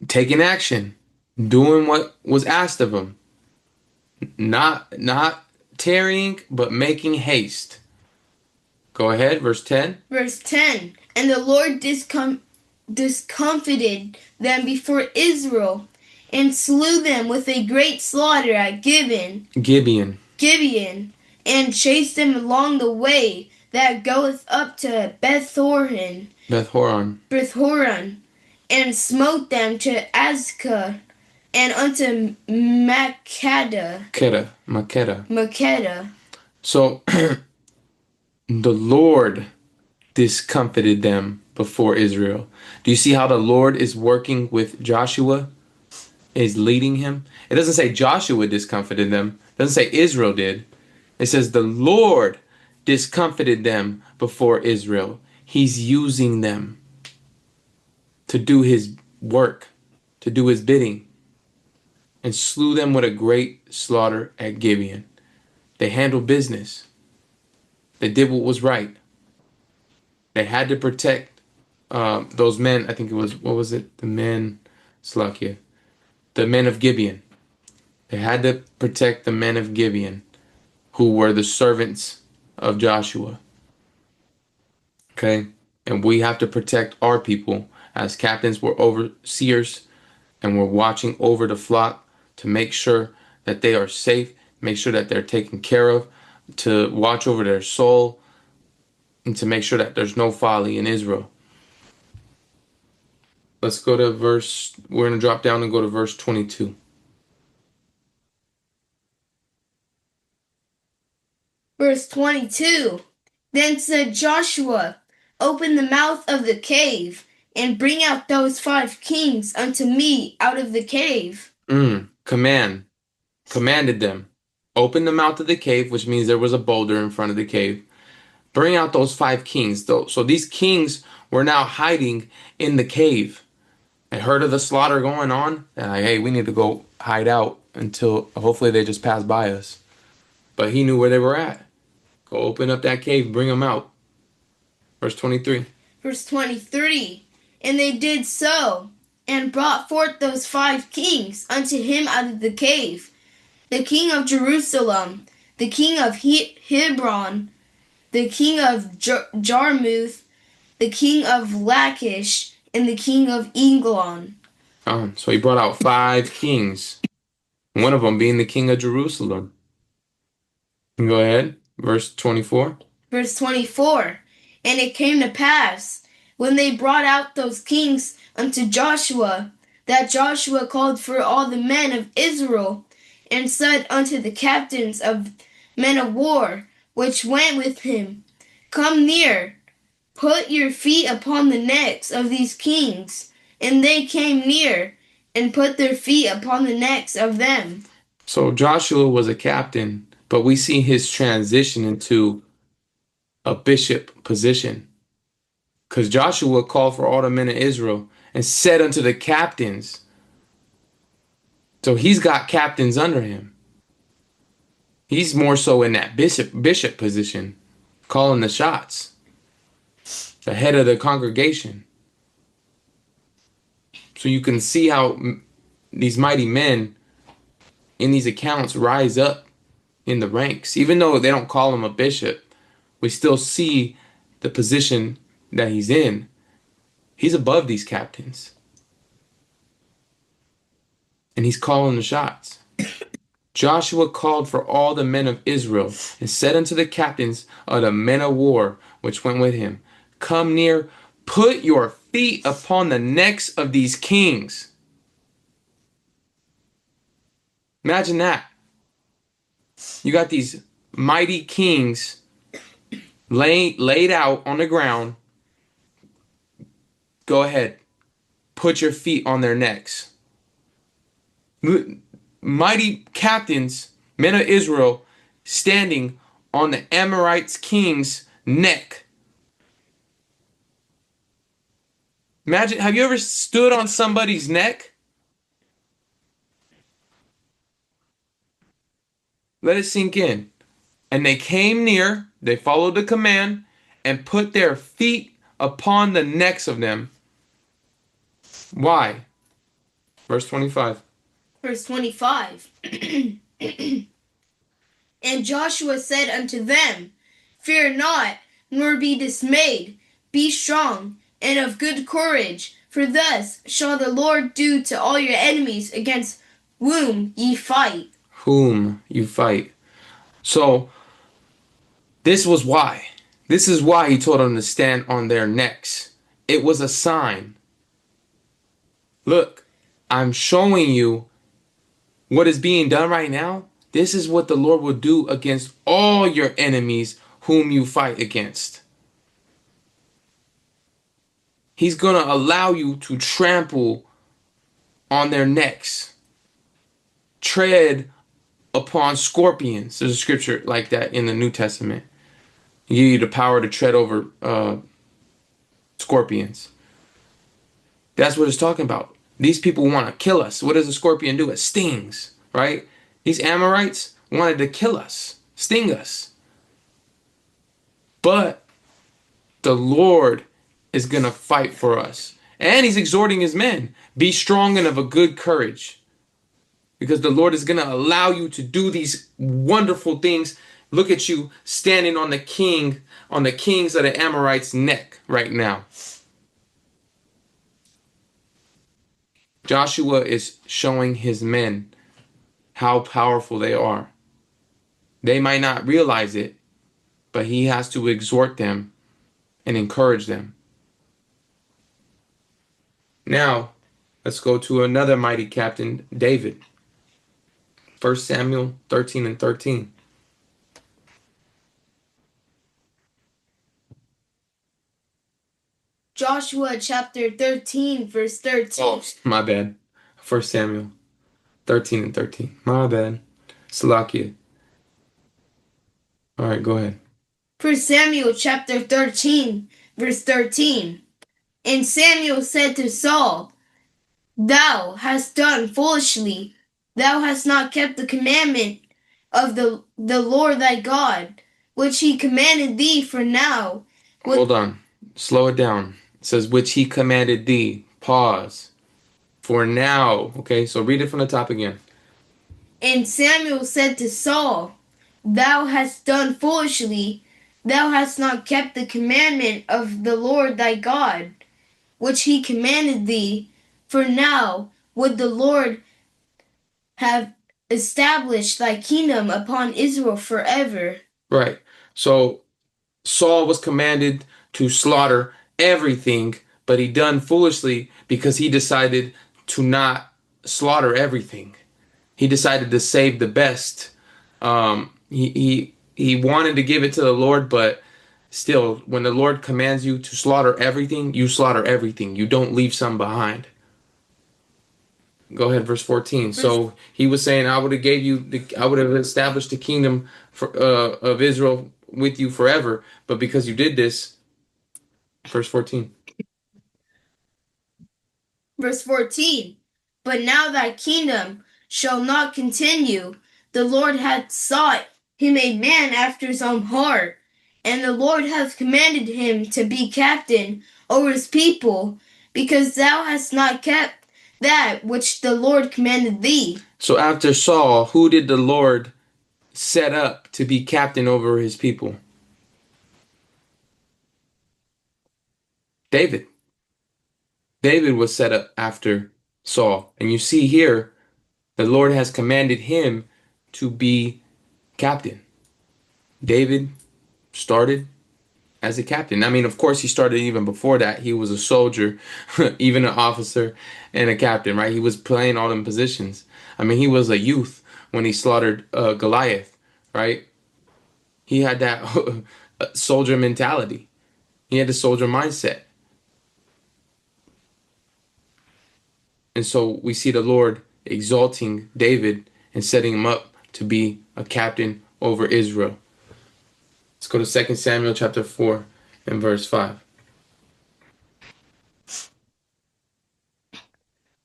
taking action, doing what was asked of him. Not tarrying, but making haste. Go ahead, verse 10. Verse 10. And the Lord discomfited them before Israel, and slew them with a great slaughter at Gibeon, and chased them along the way that goeth up to Beth-horon, and smote them to Azekah, and unto Makkedah. So the Lord discomfited them before Israel. Do you see how the Lord is working with Joshua? Is leading him? It doesn't say Joshua discomfited them. It doesn't say Israel did. It says the Lord discomfited them before Israel. He's using them to do his work, to do his bidding, and slew them with a great slaughter at Gibeon. They handled business. They did what was right. They had to protect those men. I think it was, what was it? The men of Gibeon. They had to protect the men of Gibeon, who were the servants of Joshua. Okay? And we have to protect our people. As captains, we're overseers, and we're watching over the flock to make sure that they are safe, make sure that they're taken care of, to watch over their soul, and to make sure that there's no folly in Israel. Let's go to we're going to drop down and go to verse 22. Verse 22. Then said Joshua, open the mouth of the cave, and bring out those 5 kings unto me out of the cave. Commanded them. Open the mouth of the cave, which means there was a boulder in front of the cave. Bring out those 5 kings. So these kings were now hiding in the cave. They heard of the slaughter going on. And like, hey, we need to go hide out until hopefully they just pass by us. But he knew where they were at. Go open up that cave, bring them out. Verse 23. Verse 23. And they did so, and brought forth those 5 kings unto him out of the cave. The king of Jerusalem, the king of Hebron, the king of Jarmuth, the king of Lachish, and the king of Eglon. So he brought out 5 kings, one of them being the king of Jerusalem. Go ahead, verse 24. Verse 24. And it came to pass, when they brought out those kings unto Joshua, that Joshua called for all the men of Israel, and said unto the captains of men of war, which went with him, come near, put your feet upon the necks of these kings. And they came near, and put their feet upon the necks of them. So Joshua was a captain, but we see his transition into a bishop position. Because Joshua called for all the men of Israel and said unto the captains. So he's got captains under him. He's more so in that bishop position, calling the shots. The head of the congregation. So you can see how these mighty men in these accounts rise up in the ranks. Even though they don't call him a bishop, we still see the position that he's in. He's above these captains. And he's calling the shots. Joshua called for all the men of Israel and said unto the captains of the men of war which went with him, come near, put your feet upon the necks of these kings. Imagine that. You got these mighty kings laid out on the ground. Go ahead. Put your feet on their necks. Mighty captains, men of Israel, standing on the Amorites' king's neck. Imagine, have you ever stood on somebody's neck? Let it sink in. And they came near, they followed the command, and put their feet upon the necks of them. Why? Verse 25. Verse 25. And Joshua said unto them, fear not, nor be dismayed. Be strong and of good courage, for thus shall the Lord do to all your enemies against whom ye fight. Whom you fight. So, this was why. This is why he told them to stand on their necks. It was a sign. Look, I'm showing you what is being done right now. This is what the Lord will do against all your enemies whom you fight against. He's going to allow you to trample on their necks. Tread upon scorpions. There's a scripture like that in the New Testament. He give you the power to tread over scorpions. That's what it's talking about. These people want to kill us. What does a scorpion do? It stings, right? These Amorites wanted to kill us, sting us. But the Lord is going to fight for us. And he's exhorting his men, be strong and of a good courage. Because the Lord is going to allow you to do these wonderful things. Look at you standing on the kings of the Amorites' neck right now. Joshua is showing his men how powerful they are. They might not realize it, but he has to exhort them and encourage them. Now, let's go to another mighty captain, David. 1 Samuel 13 and 13. Joshua chapter 13, verse 13. Oh, my bad. 1 Samuel 13 and 13. My bad. Salakia. All right, go ahead. 1 Samuel chapter 13, verse 13. And Samuel said to Saul, Thou hast done foolishly. Thou hast not kept the commandment of the Lord thy God, which he commanded thee for now. Hold on. Slow it down. It says, which he commanded thee. Pause. For now. Okay, so read it from the top again. And Samuel said to Saul, Thou hast done foolishly. Thou hast not kept the commandment of the Lord thy God, which he commanded thee. For now would the Lord have established thy kingdom upon Israel forever. Right. So Saul was commanded to slaughter everything, but he done foolishly because he decided to not slaughter everything. He decided to save the best. He wanted to give it to the Lord, but still, when the Lord commands you to slaughter everything, you slaughter everything. You don't leave some behind. Go ahead, verse 14. So he was saying, I would have established the kingdom of Israel with you forever, but because you did this, verse 14. Verse 14. But now thy kingdom shall not continue. The Lord hath sought him a man after his own heart, and the Lord hath commanded him to be captain over his people, because thou hast not kept that which the Lord commanded thee. So after Saul, who did the Lord set up to be captain over his people? David. David was set up after Saul. And you see here, the Lord has commanded him to be captain. David started as a captain. I mean, of course, he started even before that. He was a soldier, even an officer, and a captain, right? He was playing all them positions. I mean, he was a youth when he slaughtered Goliath, right? He had that soldier mentality. He had the soldier mindset. And so we see the Lord exalting David and setting him up to be a captain over Israel. Let's go to 2 Samuel chapter 4 and verse 5.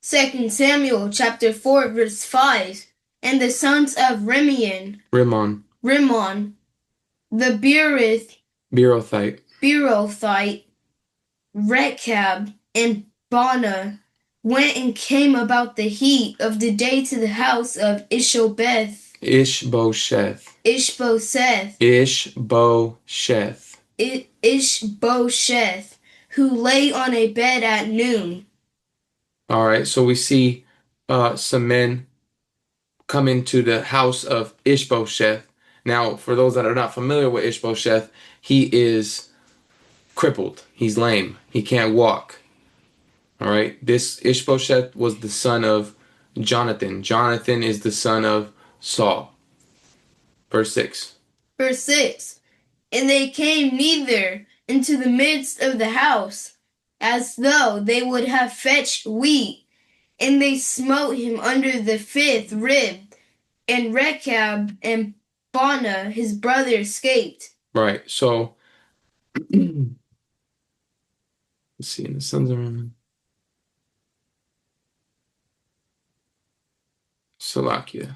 2 Samuel chapter 4 verse 5. And the sons of Rimmon, the Beerothite, Rechab, and Baanah went and came about the heat of the day to the house of Ishbosheth, who lay on a bed at noon. All right, so we see some men come into the house of Ishbosheth. Now, for those that are not familiar with Ishbosheth, he is crippled. He's lame. He can't walk. All right, this Ishbosheth was the son of Jonathan. Jonathan is the son of Saul. Verse 6. Verse 6. And they came neither into the midst of the house, as though they would have fetched wheat, and they smote him under the 5th rib, and Rechab and Baanah his brother escaped. Right, so let's see, the sons of Salakia.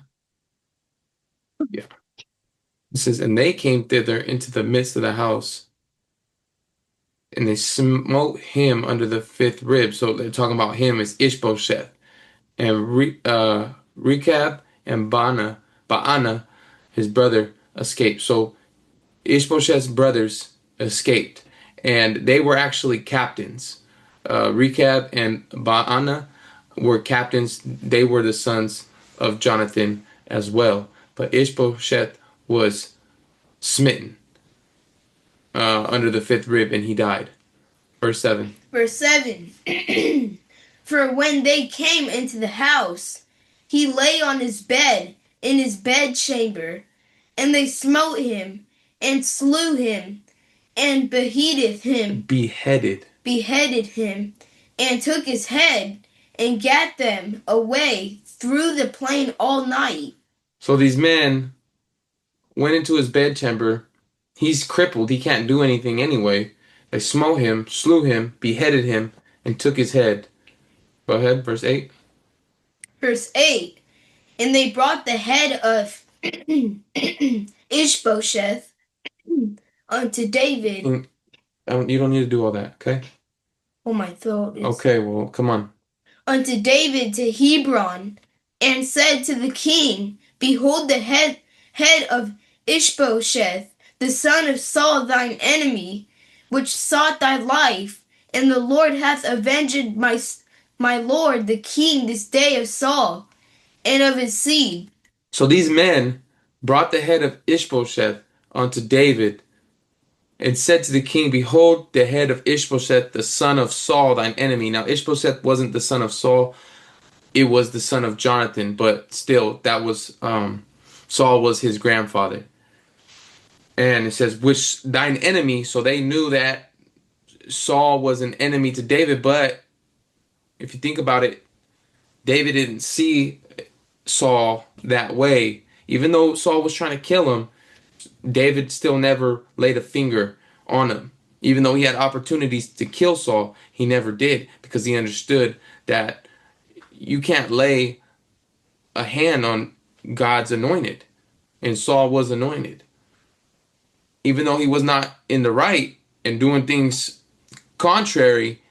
Yeah. It says, and they came thither into the midst of the house, and they smote him under the 5th rib. So they're talking about him as Ishbosheth. And Rechab and Baanah, his brother, escaped. So Ishbosheth's brothers escaped, and they were actually captains. Rechab and Baanah were captains. They were the sons of Jonathan as well. But Ishbosheth was smitten under the 5th rib, and he died. Verse 7. Verse 7. For when they came into the house, he lay on his bed in his bedchamber, and they smote him, and slew him, and beheaded him, and took his head, and gat them away through the plain all night. So these men went into his bedchamber. He's crippled. He can't do anything anyway. They smote him, slew him, beheaded him, and took his head. Go ahead, verse 8. Verse 8. And they brought the head of Ishbosheth unto David. You don't need to do all that, okay? Oh, my throat is... Okay, well, come on. Unto David to Hebron, and said to the king, Behold the head of Ishbosheth, the son of Saul thine enemy, which sought thy life, and the Lord hath avenged my lord the king this day of Saul, and of his seed. So these men brought the head of Ishbosheth unto David, and said to the king, Behold the head of Ishbosheth, the son of Saul, thine enemy. Now Ishbosheth wasn't the son of Saul, it was the son of Jonathan, but still, that was, Saul was his grandfather. And it says, which thine enemy, so they knew that Saul was an enemy to David, but if you think about it, David didn't see Saul that way. Even though Saul was trying to kill him, David still never laid a finger on him. Even though he had opportunities to kill Saul, he never did, because he understood that you can't lay a hand on God's anointed. And Saul was anointed. Even though he was not in the right and doing things contrary,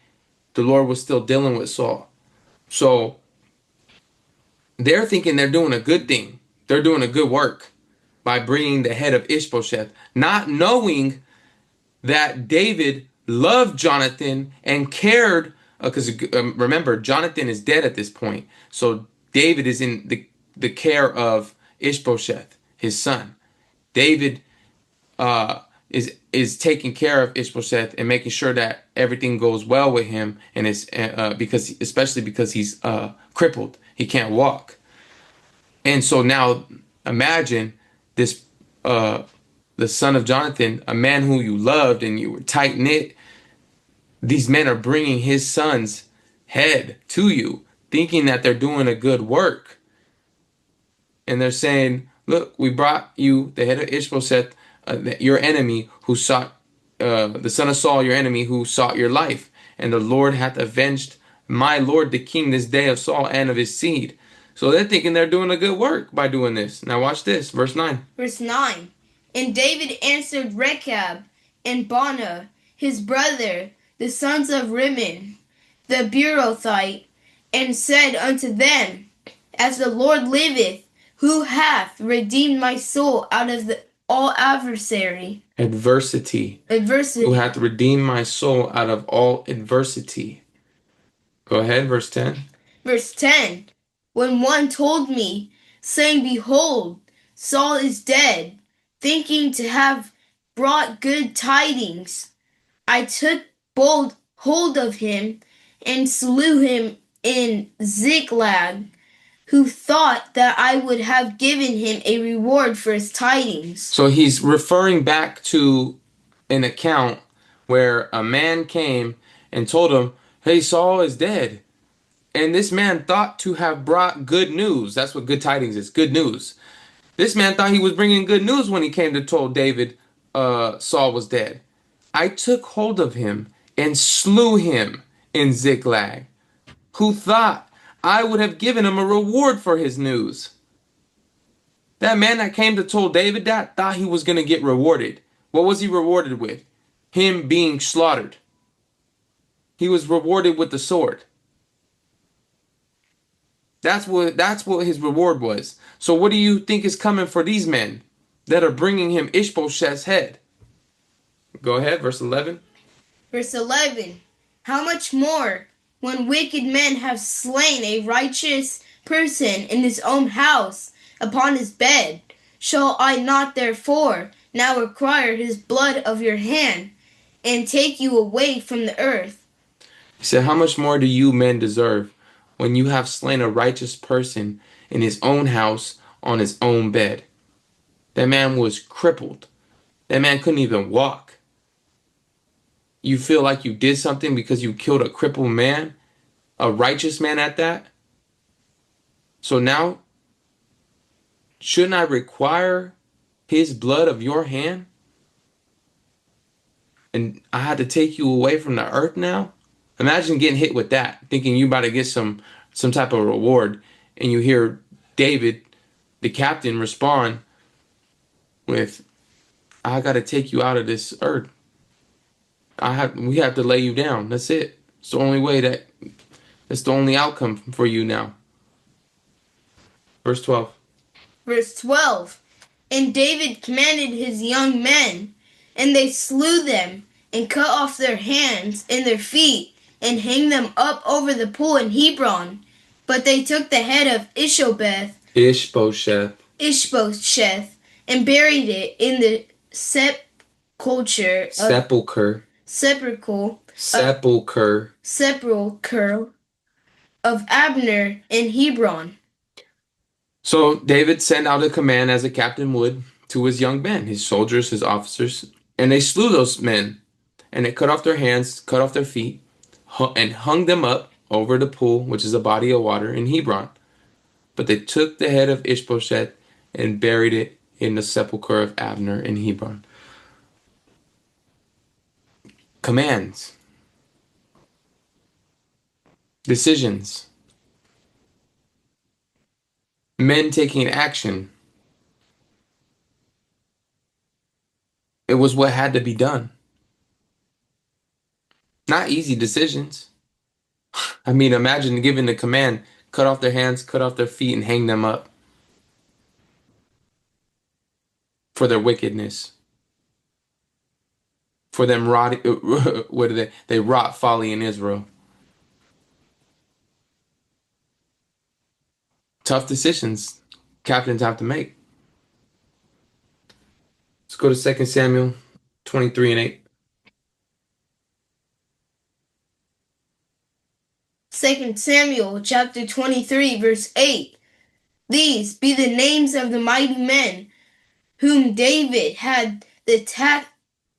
the Lord was still dealing with Saul. So they're thinking they're doing a good thing. They're doing a good work by bringing the head of Ishbosheth, not knowing that David loved Jonathan and cared, because remember, Jonathan is dead at this point. So David is in the care of Ishbosheth, his son. David is taking care of Ishbosheth and making sure that everything goes well with him, and especially because he's crippled, he can't walk. And so now imagine this, the son of Jonathan, a man who you loved and you were tight knit. These men are bringing his son's head to you, thinking that they're doing a good work, and they're saying, "Look, we brought you the head of Ishbosheth, your enemy, who sought the son of Saul, your enemy, who sought your life, and the Lord hath avenged my lord the king this day of Saul and of his seed." So they're thinking they're doing a good work by doing this. Now watch this, verse 9. Verse 9. And David answered Rechab and Baanah, his brother, the sons of Rimmon, the Beerothite, and said unto them, As the Lord liveth, who hath redeemed my soul out of all adversity. Adversity. Who hath redeemed my soul out of all adversity. Go ahead, verse 10. Verse 10. When one told me, saying, Behold, Saul is dead, thinking to have brought good tidings, I took bold hold of him and slew him in Ziklag, who thought that I would have given him a reward for his tidings. So he's referring back to an account where a man came and told him, hey, Saul is dead. And this man thought to have brought good news. That's what good tidings is, good news. This man thought he was bringing good news when he came to told David Saul was dead. I took hold of him and slew him in Ziklag, who thought I would have given him a reward for his news. That man that came to told David that thought he was going to get rewarded. What was he rewarded with? Him being slaughtered. He was rewarded with the sword. That's what his reward was. So what do you think is coming for these men that are bringing him Ishbosheth's head? Go ahead, verse 11. Verse 11. How much more, when wicked men have slain a righteous person in his own house upon his bed, shall I not therefore now require his blood of your hand, and take you away from the earth? He said, how much more do you men deserve when you have slain a righteous person in his own house on his own bed? That man was crippled. That man couldn't even walk. You feel like you did something because you killed a crippled man, a righteous man at that? So now, shouldn't I require his blood of your hand? And I had to take you away from the earth now? Imagine getting hit with that, thinking you about to get some type of reward, and you hear David, the captain, respond with, I gotta take you out of this earth. We have to lay you down. That's it. It's the only way that's the only outcome for you now. Verse 12. Verse 12. And David commanded his young men, and they slew them, and cut off their hands and their feet, and hanged them up over the pool in Hebron. But they took the head of Ishbosheth, and buried it in the sepulchre of Abner in Hebron. So David sent out a command as a captain would to his young men, his soldiers, his officers, and they slew those men. And they cut off their hands, cut off their feet, and hung them up over the pool, which is a body of water in Hebron. But they took the head of Ishbosheth and buried it in the sepulchre of Abner in Hebron. Commands. Decisions. Men taking action. It was what had to be done. Not easy decisions. I mean, imagine giving the command, cut off their hands, cut off their feet, and hang them up for their wickedness. For them rotting, what are they? They rot folly in Israel. Tough decisions captains have to make. Let's go to 2 Samuel 23 and 8. 2 Samuel chapter 23, verse 8. These be the names of the mighty men whom David had, the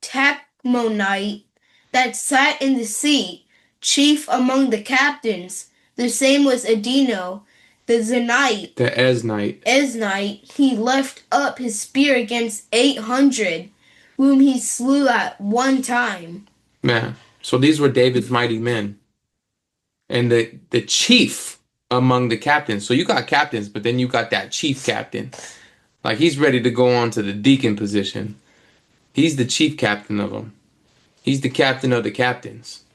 Tachmonite that sat in the seat, chief among the captains. The same was Adino, the Zenite. The Eznite. He left up his spear against 800, whom he slew at one time. Man, so these were David's mighty men. And the chief among the captains. So you got captains, but then you got that chief captain. Like he's ready to go on to the deacon position. He's the chief captain of them. He's the captain of the captains.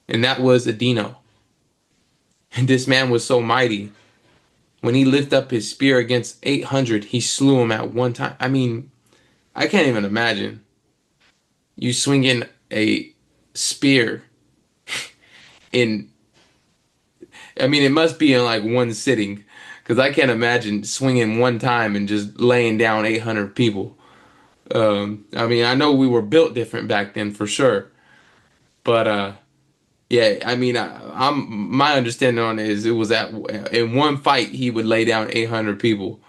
And that was Adino. And this man was so mighty. When he lifted up his spear against 800, he slew him at one time. I mean, I can't even imagine you swinging a spear in, I mean, it must be in like one sitting, because I can't imagine swinging one time and just laying down 800 people. I mean, I know we were built different back then for sure, but yeah, I mean, my understanding on it is it was that in one fight he would lay down 800 people,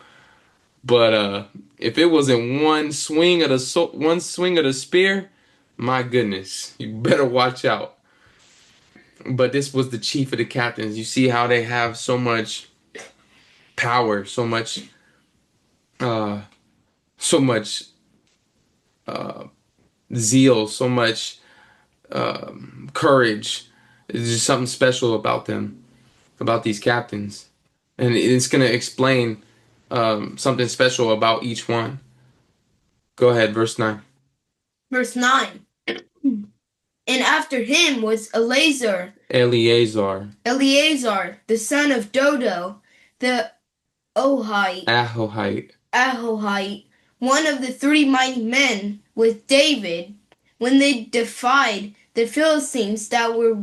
but if it was in one swing of the spear, my goodness, you better watch out. But this was the chief of the captains. You see how they have so much power, so much zeal, so much courage. There's just something special about them, about these captains. And it's going to explain something special about each one. Go ahead, verse 9. Verse 9. And after him was Eleazar, the son of Dodo, the Ahohite, one of the three mighty men with David, when they defied the Philistines that were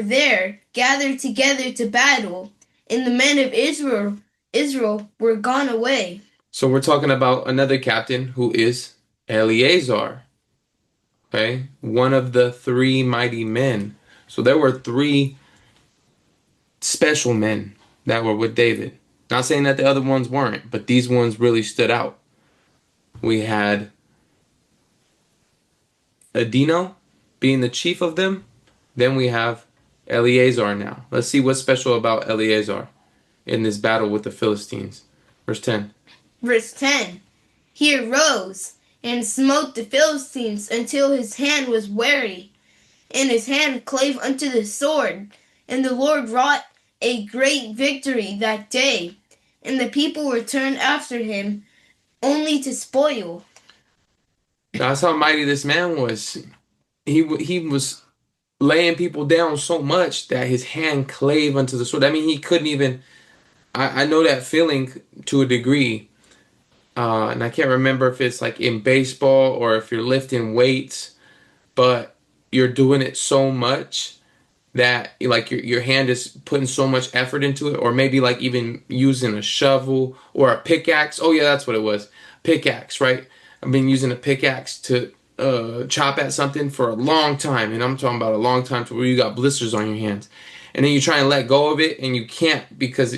there, gathered together to battle, and the men of Israel were gone away. So we're talking about another captain who is Eleazar. Okay, one of the three mighty men. So there were three special men that were with David. Not saying that the other ones weren't, but these ones really stood out. We had Adino being the chief of them. Then we have Eleazar now. Let's see what's special about Eleazar in this battle with the Philistines. Verse 10. Verse 10. He arose and smote the Philistines until his hand was weary, and his hand clave unto the sword. And the Lord wrought a great victory that day, and the people returned after him only to spoil. That's how mighty this man was. He was laying people down so much that his hand clave unto the sword. I mean, he couldn't even. I know that feeling to a degree. And I can't remember if it's like in baseball or if you're lifting weights, but you're doing it so much that like your hand is putting so much effort into it, or maybe like even using a shovel or a pickaxe. Oh yeah, that's what it was. Pickaxe, right? I've been using a pickaxe to chop at something for a long time, and I'm talking about a long time to where you got blisters on your hands, and then you try and let go of it, and you can't because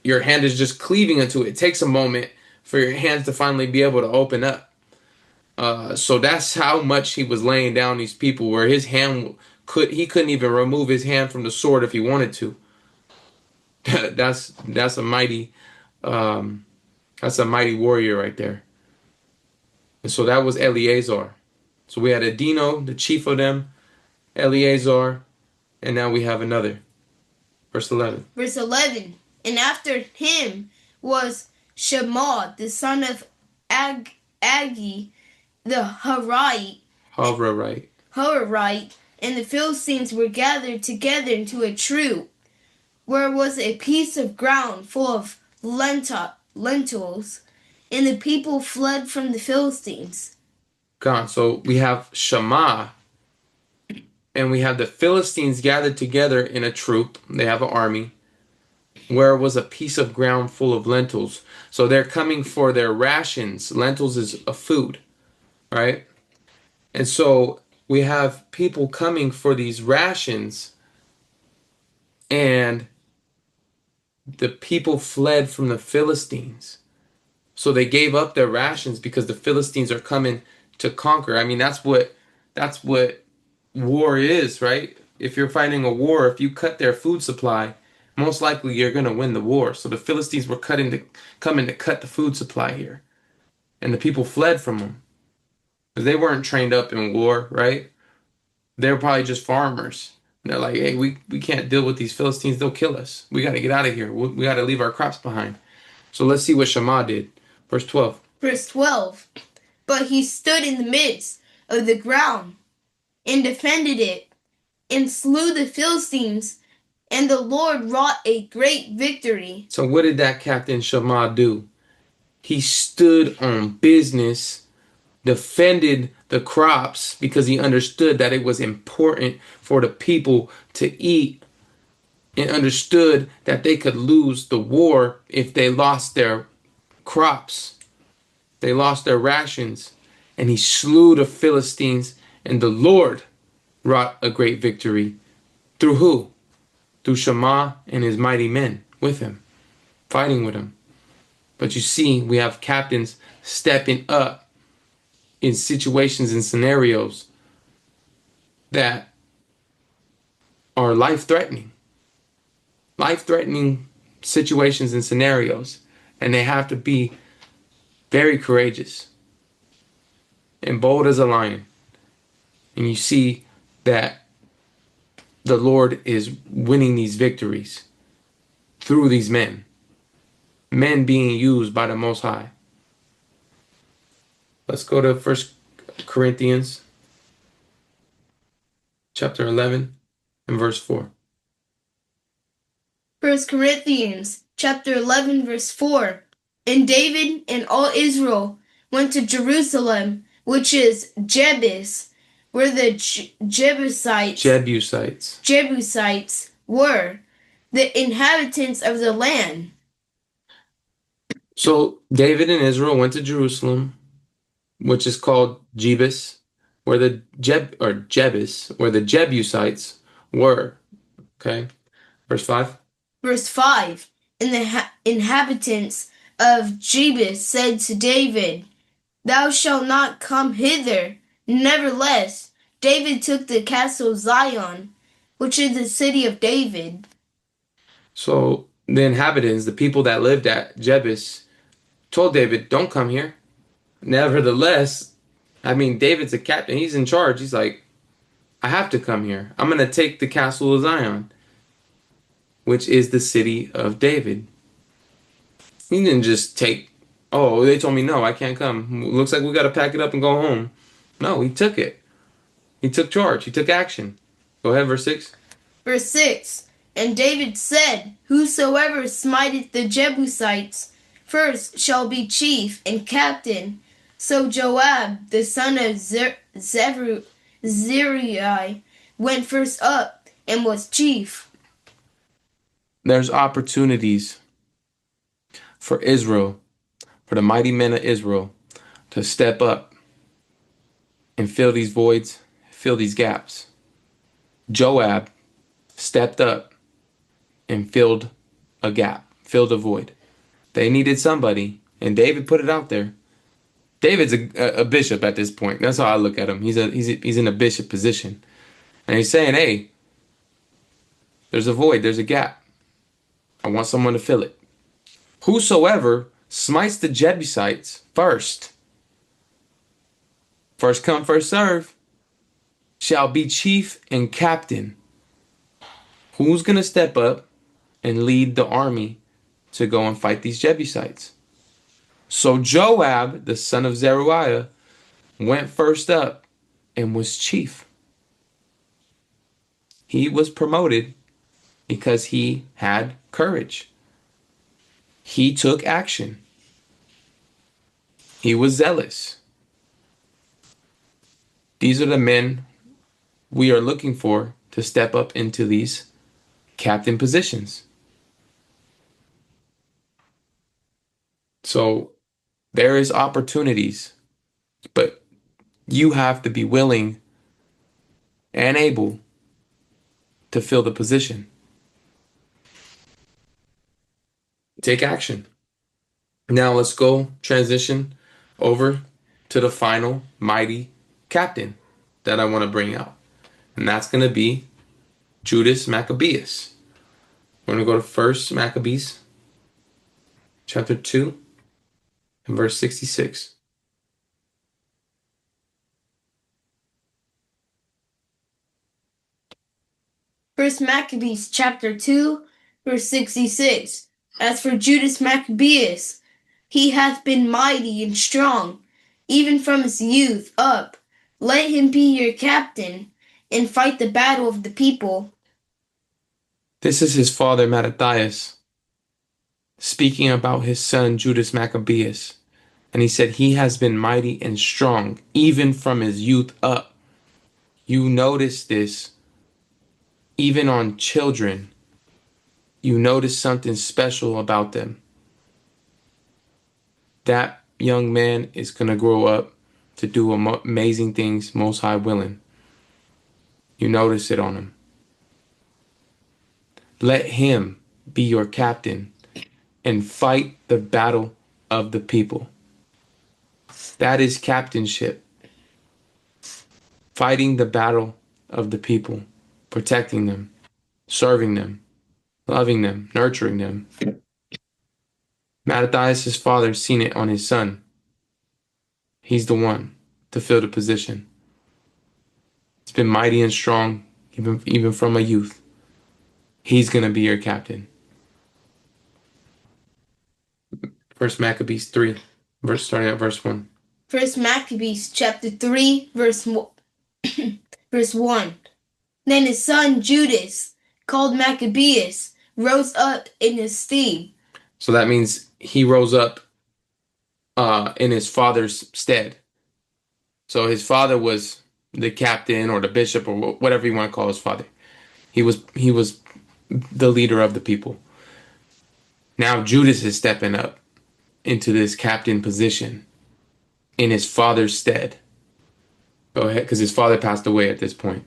your hand is just cleaving into it. It takes a moment for your hands to finally be able to open up. So that's how much he was laying down these people, where his hand he couldn't even remove his hand from the sword if he wanted to. that's a mighty um, that's a mighty warrior right there. And so that was Eleazar. So we had Adino, the chief of them, Eleazar, and now we have another. Verse 11. Verse 11. And after him was Shema, the son of Agi, the Havrite. Harite, and the Philistines were gathered together into a troop, where was a piece of ground full of lentils, and the people fled from the Philistines. Gone. So we have Shema, and we have the Philistines gathered together in a troop. They have an army. Where was a piece of ground full of lentils. So they're coming for their rations. Lentils is a food, right? And so we have people coming for these rations, and the people fled from the Philistines. So they gave up their rations because the Philistines are coming to conquer. I mean, that's what war is, right? If you're fighting a war, if you cut their food supply, most likely you're going to win the war. So the Philistines were coming to cut the food supply here. And the people fled from them because they weren't trained up in war, right? They were probably just farmers. And they're like, hey, we can't deal with these Philistines. They'll kill us. We got to get out of here. We got to leave our crops behind. So let's see what Shammah did. Verse 12. Verse 12. But he stood in the midst of the ground and defended it, and slew the Philistines, and the Lord wrought a great victory. So what did that Captain Shammah do? He stood on business, defended the crops because he understood that it was important for the people to eat, and understood that they could lose the war if they lost their crops. They lost their rations. And he slew the Philistines, and the Lord wrought a great victory. Through who? Through Shammah and his mighty men with him, fighting with him. But you see, we have captains stepping up in situations and scenarios that are life-threatening. Life-threatening situations and scenarios. And they have to be very courageous and bold as a lion. And you see that the Lord is winning these victories through these men. Men being used by the Most High. Let's go to 1 Corinthians chapter 11 and verse 4. 1 Corinthians chapter 11 verse 4. And David and all Israel went to Jerusalem, which is Jebus, where the Jebusites were, the inhabitants of the land. So David and Israel went to Jerusalem, which is called Jebus, where the Jebus, where the Jebusites were. Okay, verse 5. Verse 5. And the inhabitants of Jebus said to David, Thou shalt not come hither. Nevertheless, David took the castle of Zion, which is the city of David. So the inhabitants, the people that lived at Jebus, told David, "Don't come here." Nevertheless, I mean, David's a captain. He's in charge. He's like, "I have to come here. I'm going to take the castle of Zion, which is the city of David." He didn't just take, "Oh, they told me no, I can't come. Looks like we got to pack it up and go home." No, he took it. He took charge. He took action. Go ahead, verse 6. Verse 6. And David said, Whosoever smiteth the Jebusites first shall be chief and captain. So Joab, the son of Zeruiah, went first up and was chief. There's opportunities for Israel, for the mighty men of Israel, to step up and fill these voids, fill these gaps. Joab stepped up and filled a gap, filled a void. They needed somebody, and David put it out there. David's a bishop at this point. That's how I look at him. He's in a bishop position, and he's saying, "Hey, there's a void, there's a gap. I want someone to fill it. Whosoever smites the Jebusites first come, first serve, shall be chief and captain." Who's gonna step up and lead the army to go and fight these Jebusites? So Joab, the son of Zeruiah, went first up and was chief. He was promoted because he had courage. He took action. He was zealous. These are the men we are looking for to step up into these captain positions. So there is opportunities, but you have to be willing and able to fill the position. Take action. Now let's go transition over to the final mighty captain that I want to bring out. And that's going to be Judas Maccabeus. We're going to go to 1 Maccabees chapter 2 and verse 66. First Maccabees chapter 2, verse 66. As for Judas Maccabeus, he hath been mighty and strong, even from his youth up. Let him be your captain, and fight the battle of the people. This is his father Mattathias speaking about his son Judas Maccabeus. And he said he has been mighty and strong, even from his youth up. You notice this even on children. You notice something special about them. That young man is going to grow up to do amazing things, most high willing. You notice it on him. Let him be your captain and fight the battle of the people. That is captainship. Fighting the battle of the people, protecting them, serving them, loving them, nurturing them. Mattathias' father seen it on his son. He's the one to fill the position. He's been mighty and strong, even from a youth. He's going to be your captain. 1 Maccabees 3, starting at verse 1. First Maccabees chapter 3, verse 1. Then his son Judas, called Maccabeus, rose up in his stead. So that means he rose up in his father's stead. So his father was the captain or the bishop or whatever you want to call his father. He was the leader of the people. Now Judas is stepping up into this captain position in his father's stead. Go ahead, because his father passed away at this point.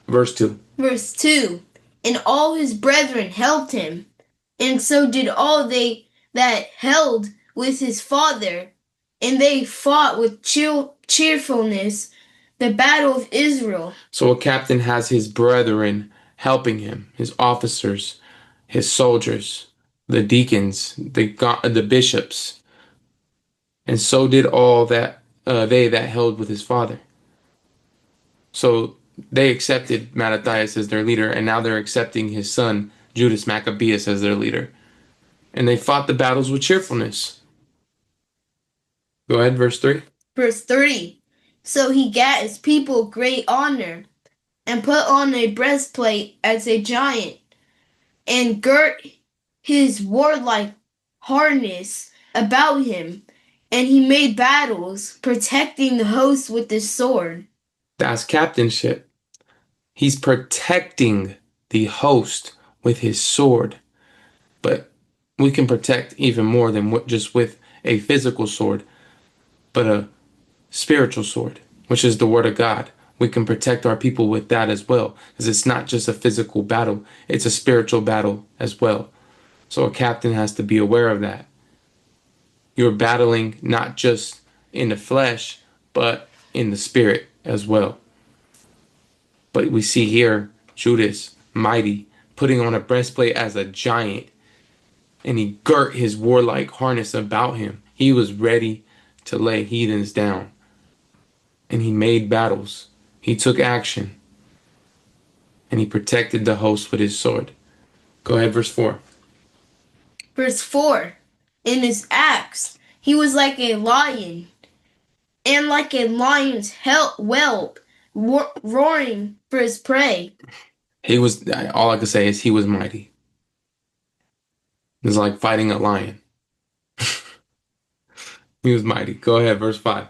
Verse 2. Verse 2. And all his brethren helped him, and so did all they that held with his father, and they fought with cheerfulness the battle of Israel. So a captain has his brethren helping him, his officers, his soldiers, the deacons, the bishops, and so did all that they that held with his father. So they accepted Mattathias as their leader, and now they're accepting his son Judas Maccabeus as their leader, and they fought the battles with cheerfulness. Go ahead, verse 3. Verse 3. So he gat his people great honor, and put on a breastplate as a giant, and girt his warlike harness about him, and he made battles, protecting the host with his sword. That's captainship. He's protecting the host with his sword. But we can protect even more than just with a physical sword, but a spiritual sword, which is the word of God. We can protect our people with that as well, because it's not just a physical battle, it's a spiritual battle as well. So a captain has to be aware of that. You're battling not just in the flesh, but in the spirit as well. But we see here Judas, mighty, putting on a breastplate as a giant, and he girt his warlike harness about him. He was ready to lay heathens down. And he made battles. He took action. And he protected the host with his sword. Go ahead, verse 4. Verse 4. In his acts, he was like a lion, and like a lion's whelp, roaring for his prey. All I can say is he was mighty. It was like fighting a lion. He was mighty. Go ahead, verse 5.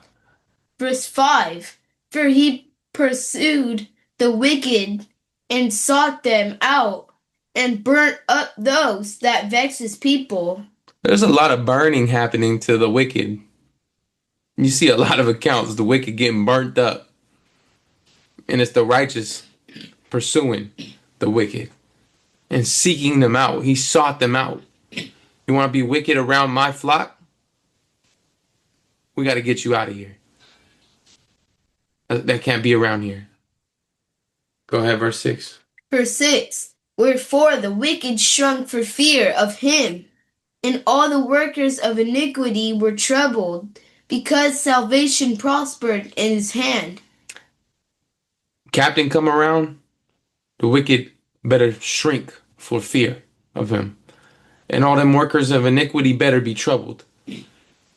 Verse 5. For he pursued the wicked and sought them out, and burnt up those that vex his people. There's a lot of burning happening to the wicked. You see a lot of accounts, the wicked getting burnt up. And it's the righteous pursuing the wicked and seeking them out. He sought them out. You want to be wicked around my flock? We got to get you out of here. That can't be around here. Go ahead, verse 6. Verse 6. Wherefore the wicked shrunk for fear of him, and all the workers of iniquity were troubled, because salvation prospered in his hand. Captain come around, the wicked better shrink for fear of him. And all them workers of iniquity better be troubled,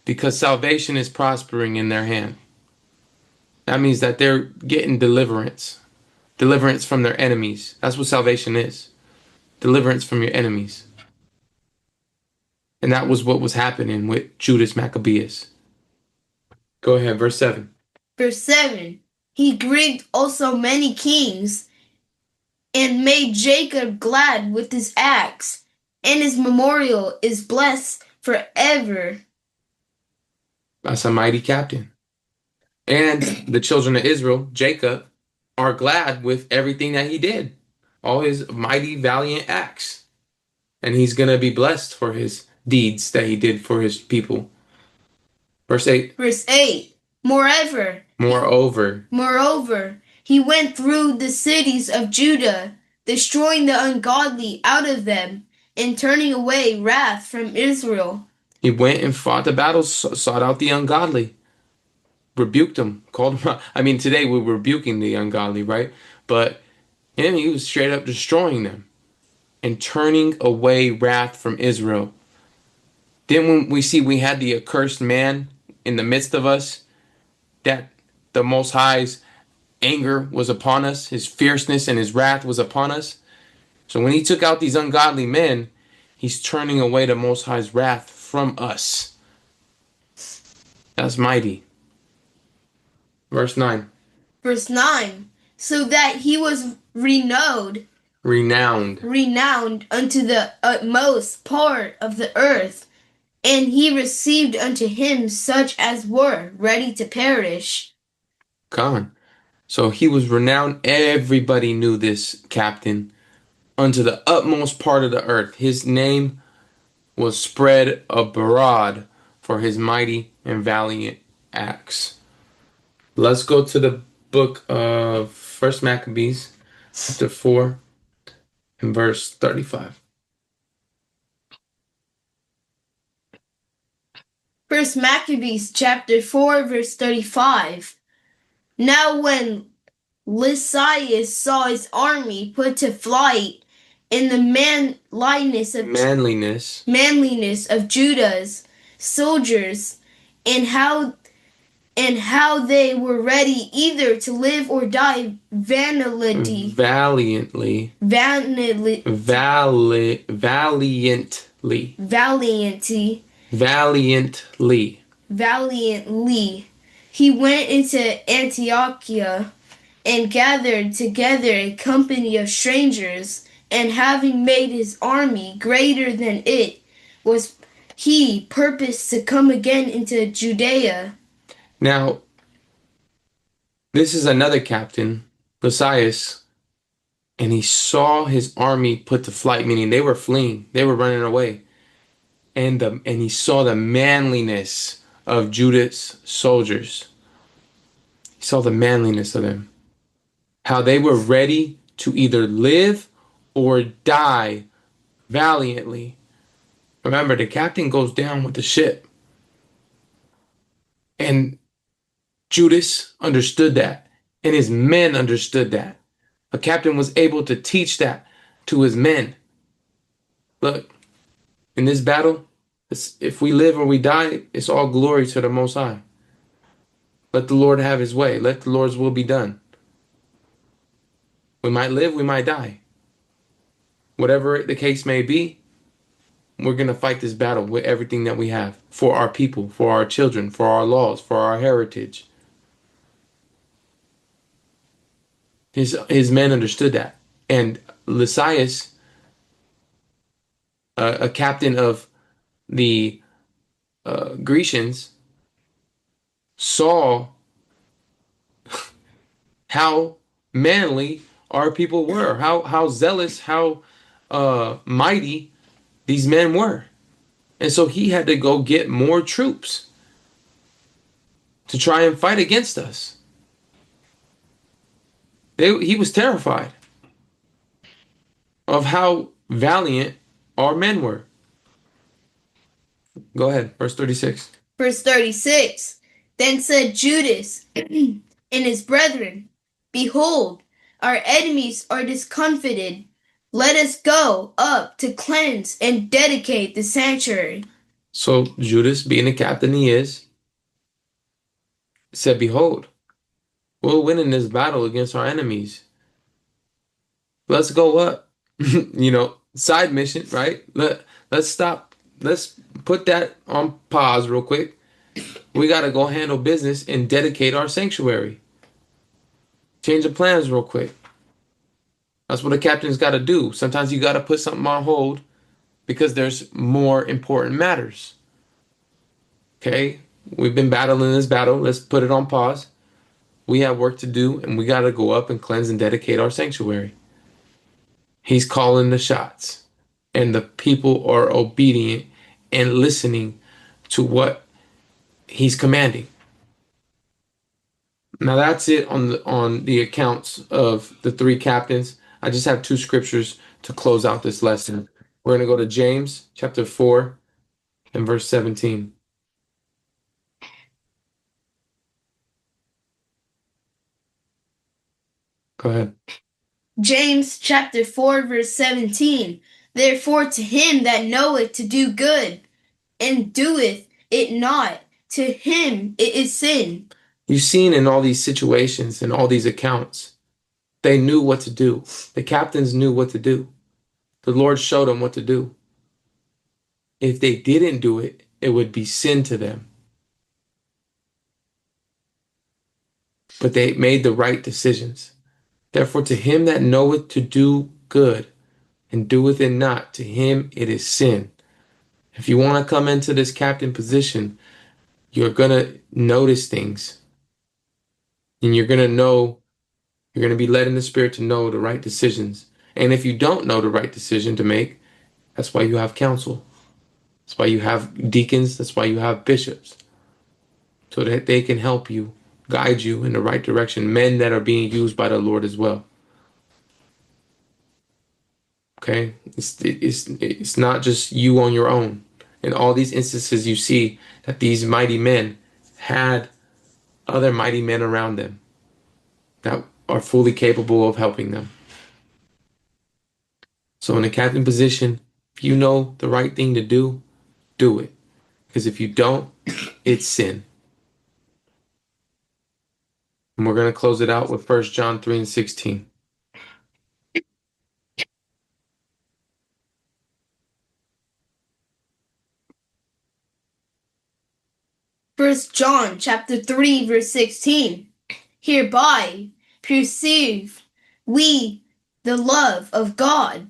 because salvation is prospering in their hand. That means that they're getting deliverance from their enemies. That's what salvation is. Deliverance from your enemies. And that was what was happening with Judas Maccabeus. Go ahead, verse 7. Verse 7. He grieved also many kings, and made Jacob glad with his acts, and his memorial is blessed forever. That's a mighty captain. And the children of Israel, Jacob, are glad with everything that he did. All his mighty, valiant acts. And he's going to be blessed for his deeds that he did for his people. Verse 8. Verse 8. Moreover, he went through the cities of Judah, destroying the ungodly out of them, and turning away wrath from Israel. He went and fought the battles, sought out the ungodly, rebuked them, called them out. I mean, today we're rebuking the ungodly, right? But he was straight up destroying them and turning away wrath from Israel. Then when we had the accursed man in the midst of us, that the Most High's anger was upon us, his fierceness and his wrath was upon us. So when he took out these ungodly men, he's turning away the Most High's wrath from us. That's mighty. Verse 9. Verse 9. So that he was renowned unto the utmost part of the earth, and he received unto him such as were ready to perish. Khan. So he was renowned. Everybody knew this captain unto the utmost part of the earth. His name was spread abroad for his mighty and valiant acts. Let's go to the book of First Maccabees, chapter 4, and verse 35. First Maccabees chapter 4, verse 35. Now when Lysias saw his army put to flight in the manliness of Judah's soldiers, and how they were ready either to live or die valiantly. He went into Antiochia and gathered together a company of strangers, and having made his army greater than it was, he purposed to come again into Judea. Now, this is another captain, Lysias, and he saw his army put to flight, meaning they were fleeing, they were running away. And he saw the manliness of Judah's soldiers. He saw the manliness of them. How they were ready to either live or die valiantly. Remember, the captain goes down with the ship. And Judas understood that. And his men understood that. A captain was able to teach that to his men. Look, in this battle, if we live or we die, it's all glory to the Most High. Let the Lord have his way. Let the Lord's will be done. We might live, we might die. Whatever the case may be, we're going to fight this battle with everything that we have for our people, for our children, for our laws, for our heritage. His men understood that. And Lysias, a captain of the Grecians, saw how manly our people were, how zealous, how mighty these men were. And so he had to go get more troops to try and fight against us. He was terrified of how valiant our men were. Go ahead, verse 36. Verse 36. Then said Judas and his brethren, Behold, our enemies are discomfited. Let us go up to cleanse and dedicate the sanctuary. So Judas, being the captain he is, said, Behold, we'll win in this battle against our enemies. Let's go up. Side mission, right? Let's stop. Let's put that on pause real quick. We got to go handle business and dedicate our sanctuary. Change the plans real quick. That's what a captain's got to do. Sometimes you got to put something on hold because there's more important matters. Okay? We've been battling this battle. Let's put it on pause. We have work to do, and we got to go up and cleanse and dedicate our sanctuary. He's calling the shots, and the people are obedient and listening to what he's commanding. Now that's it on the accounts of the three captains. I just have two scriptures to close out this lesson. We're going to go to James chapter 4 and verse 17. Go ahead. James chapter 4, verse 17. Therefore to him that knoweth to do good, and doeth it not, to him it is sin. You've seen in all these situations and all these accounts, they knew what to do. The captains knew what to do. The Lord showed them what to do. If they didn't do it, it would be sin to them. But they made the right decisions. Therefore, to him that knoweth to do good and doeth it not, to him it is sin. If you want to come into this captain position, you're going to notice things. And you're going to be led in the Spirit to know the right decisions. And if you don't know the right decision to make, that's why you have counsel. That's why you have deacons. That's why you have bishops. So that they can help you, guide you in the right direction. Men that are being used by the Lord as well. Okay? It's not just you on your own. In all these instances, you see that these mighty men had other mighty men around them that are fully capable of helping them. So in a captain position, if you know the right thing to do it. Because if you don't, it's sin. And we're going to close it out with 1 John 3:16. First John chapter 3 verse 16. Hereby perceive we the love of God,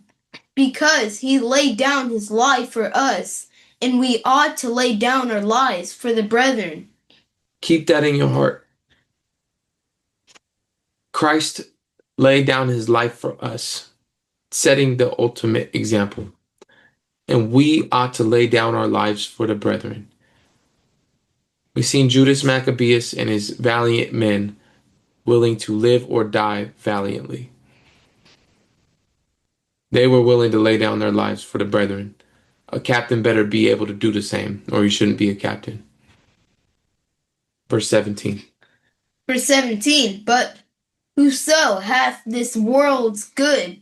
because he laid down his life for us, and we ought to lay down our lives for the brethren. Keep that in your heart. Christ laid down his life for us, setting the ultimate example. And we ought to lay down our lives for the brethren. We've seen Judas Maccabeus and his valiant men willing to live or die valiantly. They were willing to lay down their lives for the brethren. A captain better be able to do the same, or he shouldn't be a captain. Verse 17. Verse 17. But whoso hath this world's good,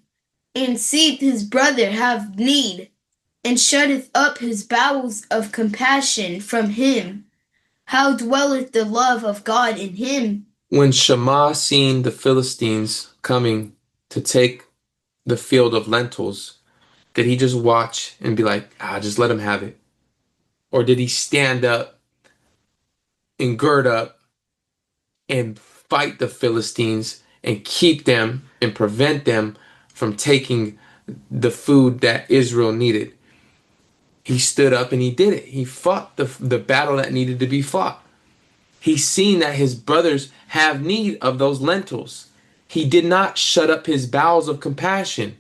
and seeth his brother have need, and shutteth up his bowels of compassion from him, how dwelleth the love of God in him? When Shammah seen the Philistines coming to take the field of lentils, did he just watch and be like, just let him have it? Or did he stand up and gird up and fight the Philistines and keep them and prevent them from taking the food that Israel needed? He stood up and he did it. He fought the battle that needed to be fought. He's seen that his brothers have need of those lentils. He did not shut up his bowels of compassion.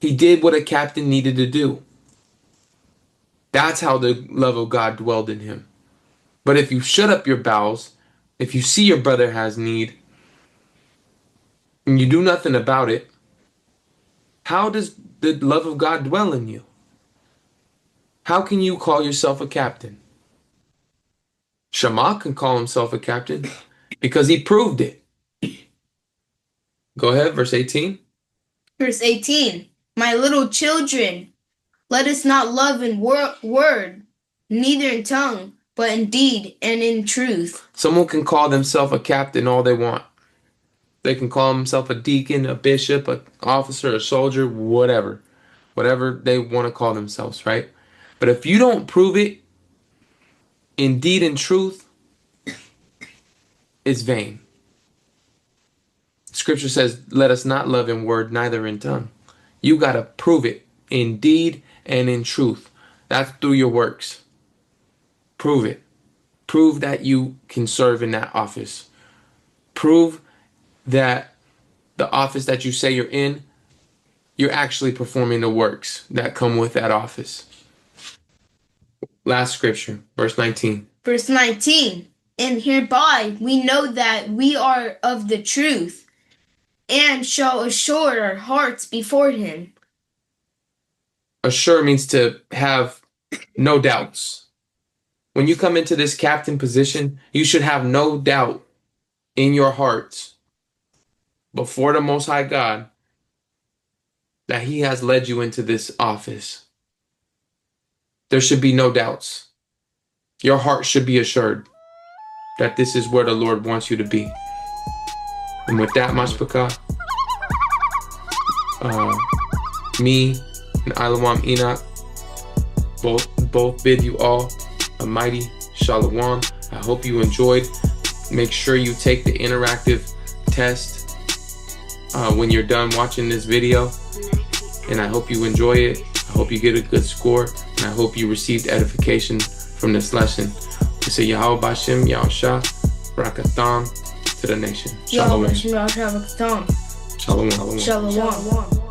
He did what a captain needed to do. That's how the love of God dwelled in him. But if you shut up your bowels, if you see your brother has need, and you do nothing about it, how does the love of God dwell in you? How can you call yourself a captain? Shammah can call himself a captain because he proved it. Go ahead, verse 18. Verse 18. My little children, let us not love in word, neither in tongue, but in deed and in truth. Someone can call themselves a captain all they want. They can call themselves a deacon, a bishop, an officer, a soldier, whatever. Whatever they want to call themselves, right? But if you don't prove it in deed and truth, it's vain. Scripture says, let us not love in word, neither in tongue. You got to prove it in deed and in truth. That's through your works. Prove it. Prove that you can serve in that office. Prove that the office that you say you're in, you're actually performing the works that come with that office. Last scripture, verse 19. Verse 19. And hereby we know that we are of the truth, and shall assure our hearts before him. Assure means to have no doubts. When you come into this captain position, you should have no doubt in your hearts before the Most High God that he has led you into this office. There should be no doubts. Your heart should be assured that this is where the Lord wants you to be. And with that, Mashpaka, me and Ilawam Enoch both bid you all a mighty shalom. I hope you enjoyed. Make sure you take the interactive test when you're done watching this video. And I hope you enjoy it. I hope you get a good score. And I hope you received edification from this lesson. We'll say Yahweh Bashem, Yahusha, Barakatam to the nation. Yahweh Shalom. Shem Yahweh Shalom. Shalom. Shalom.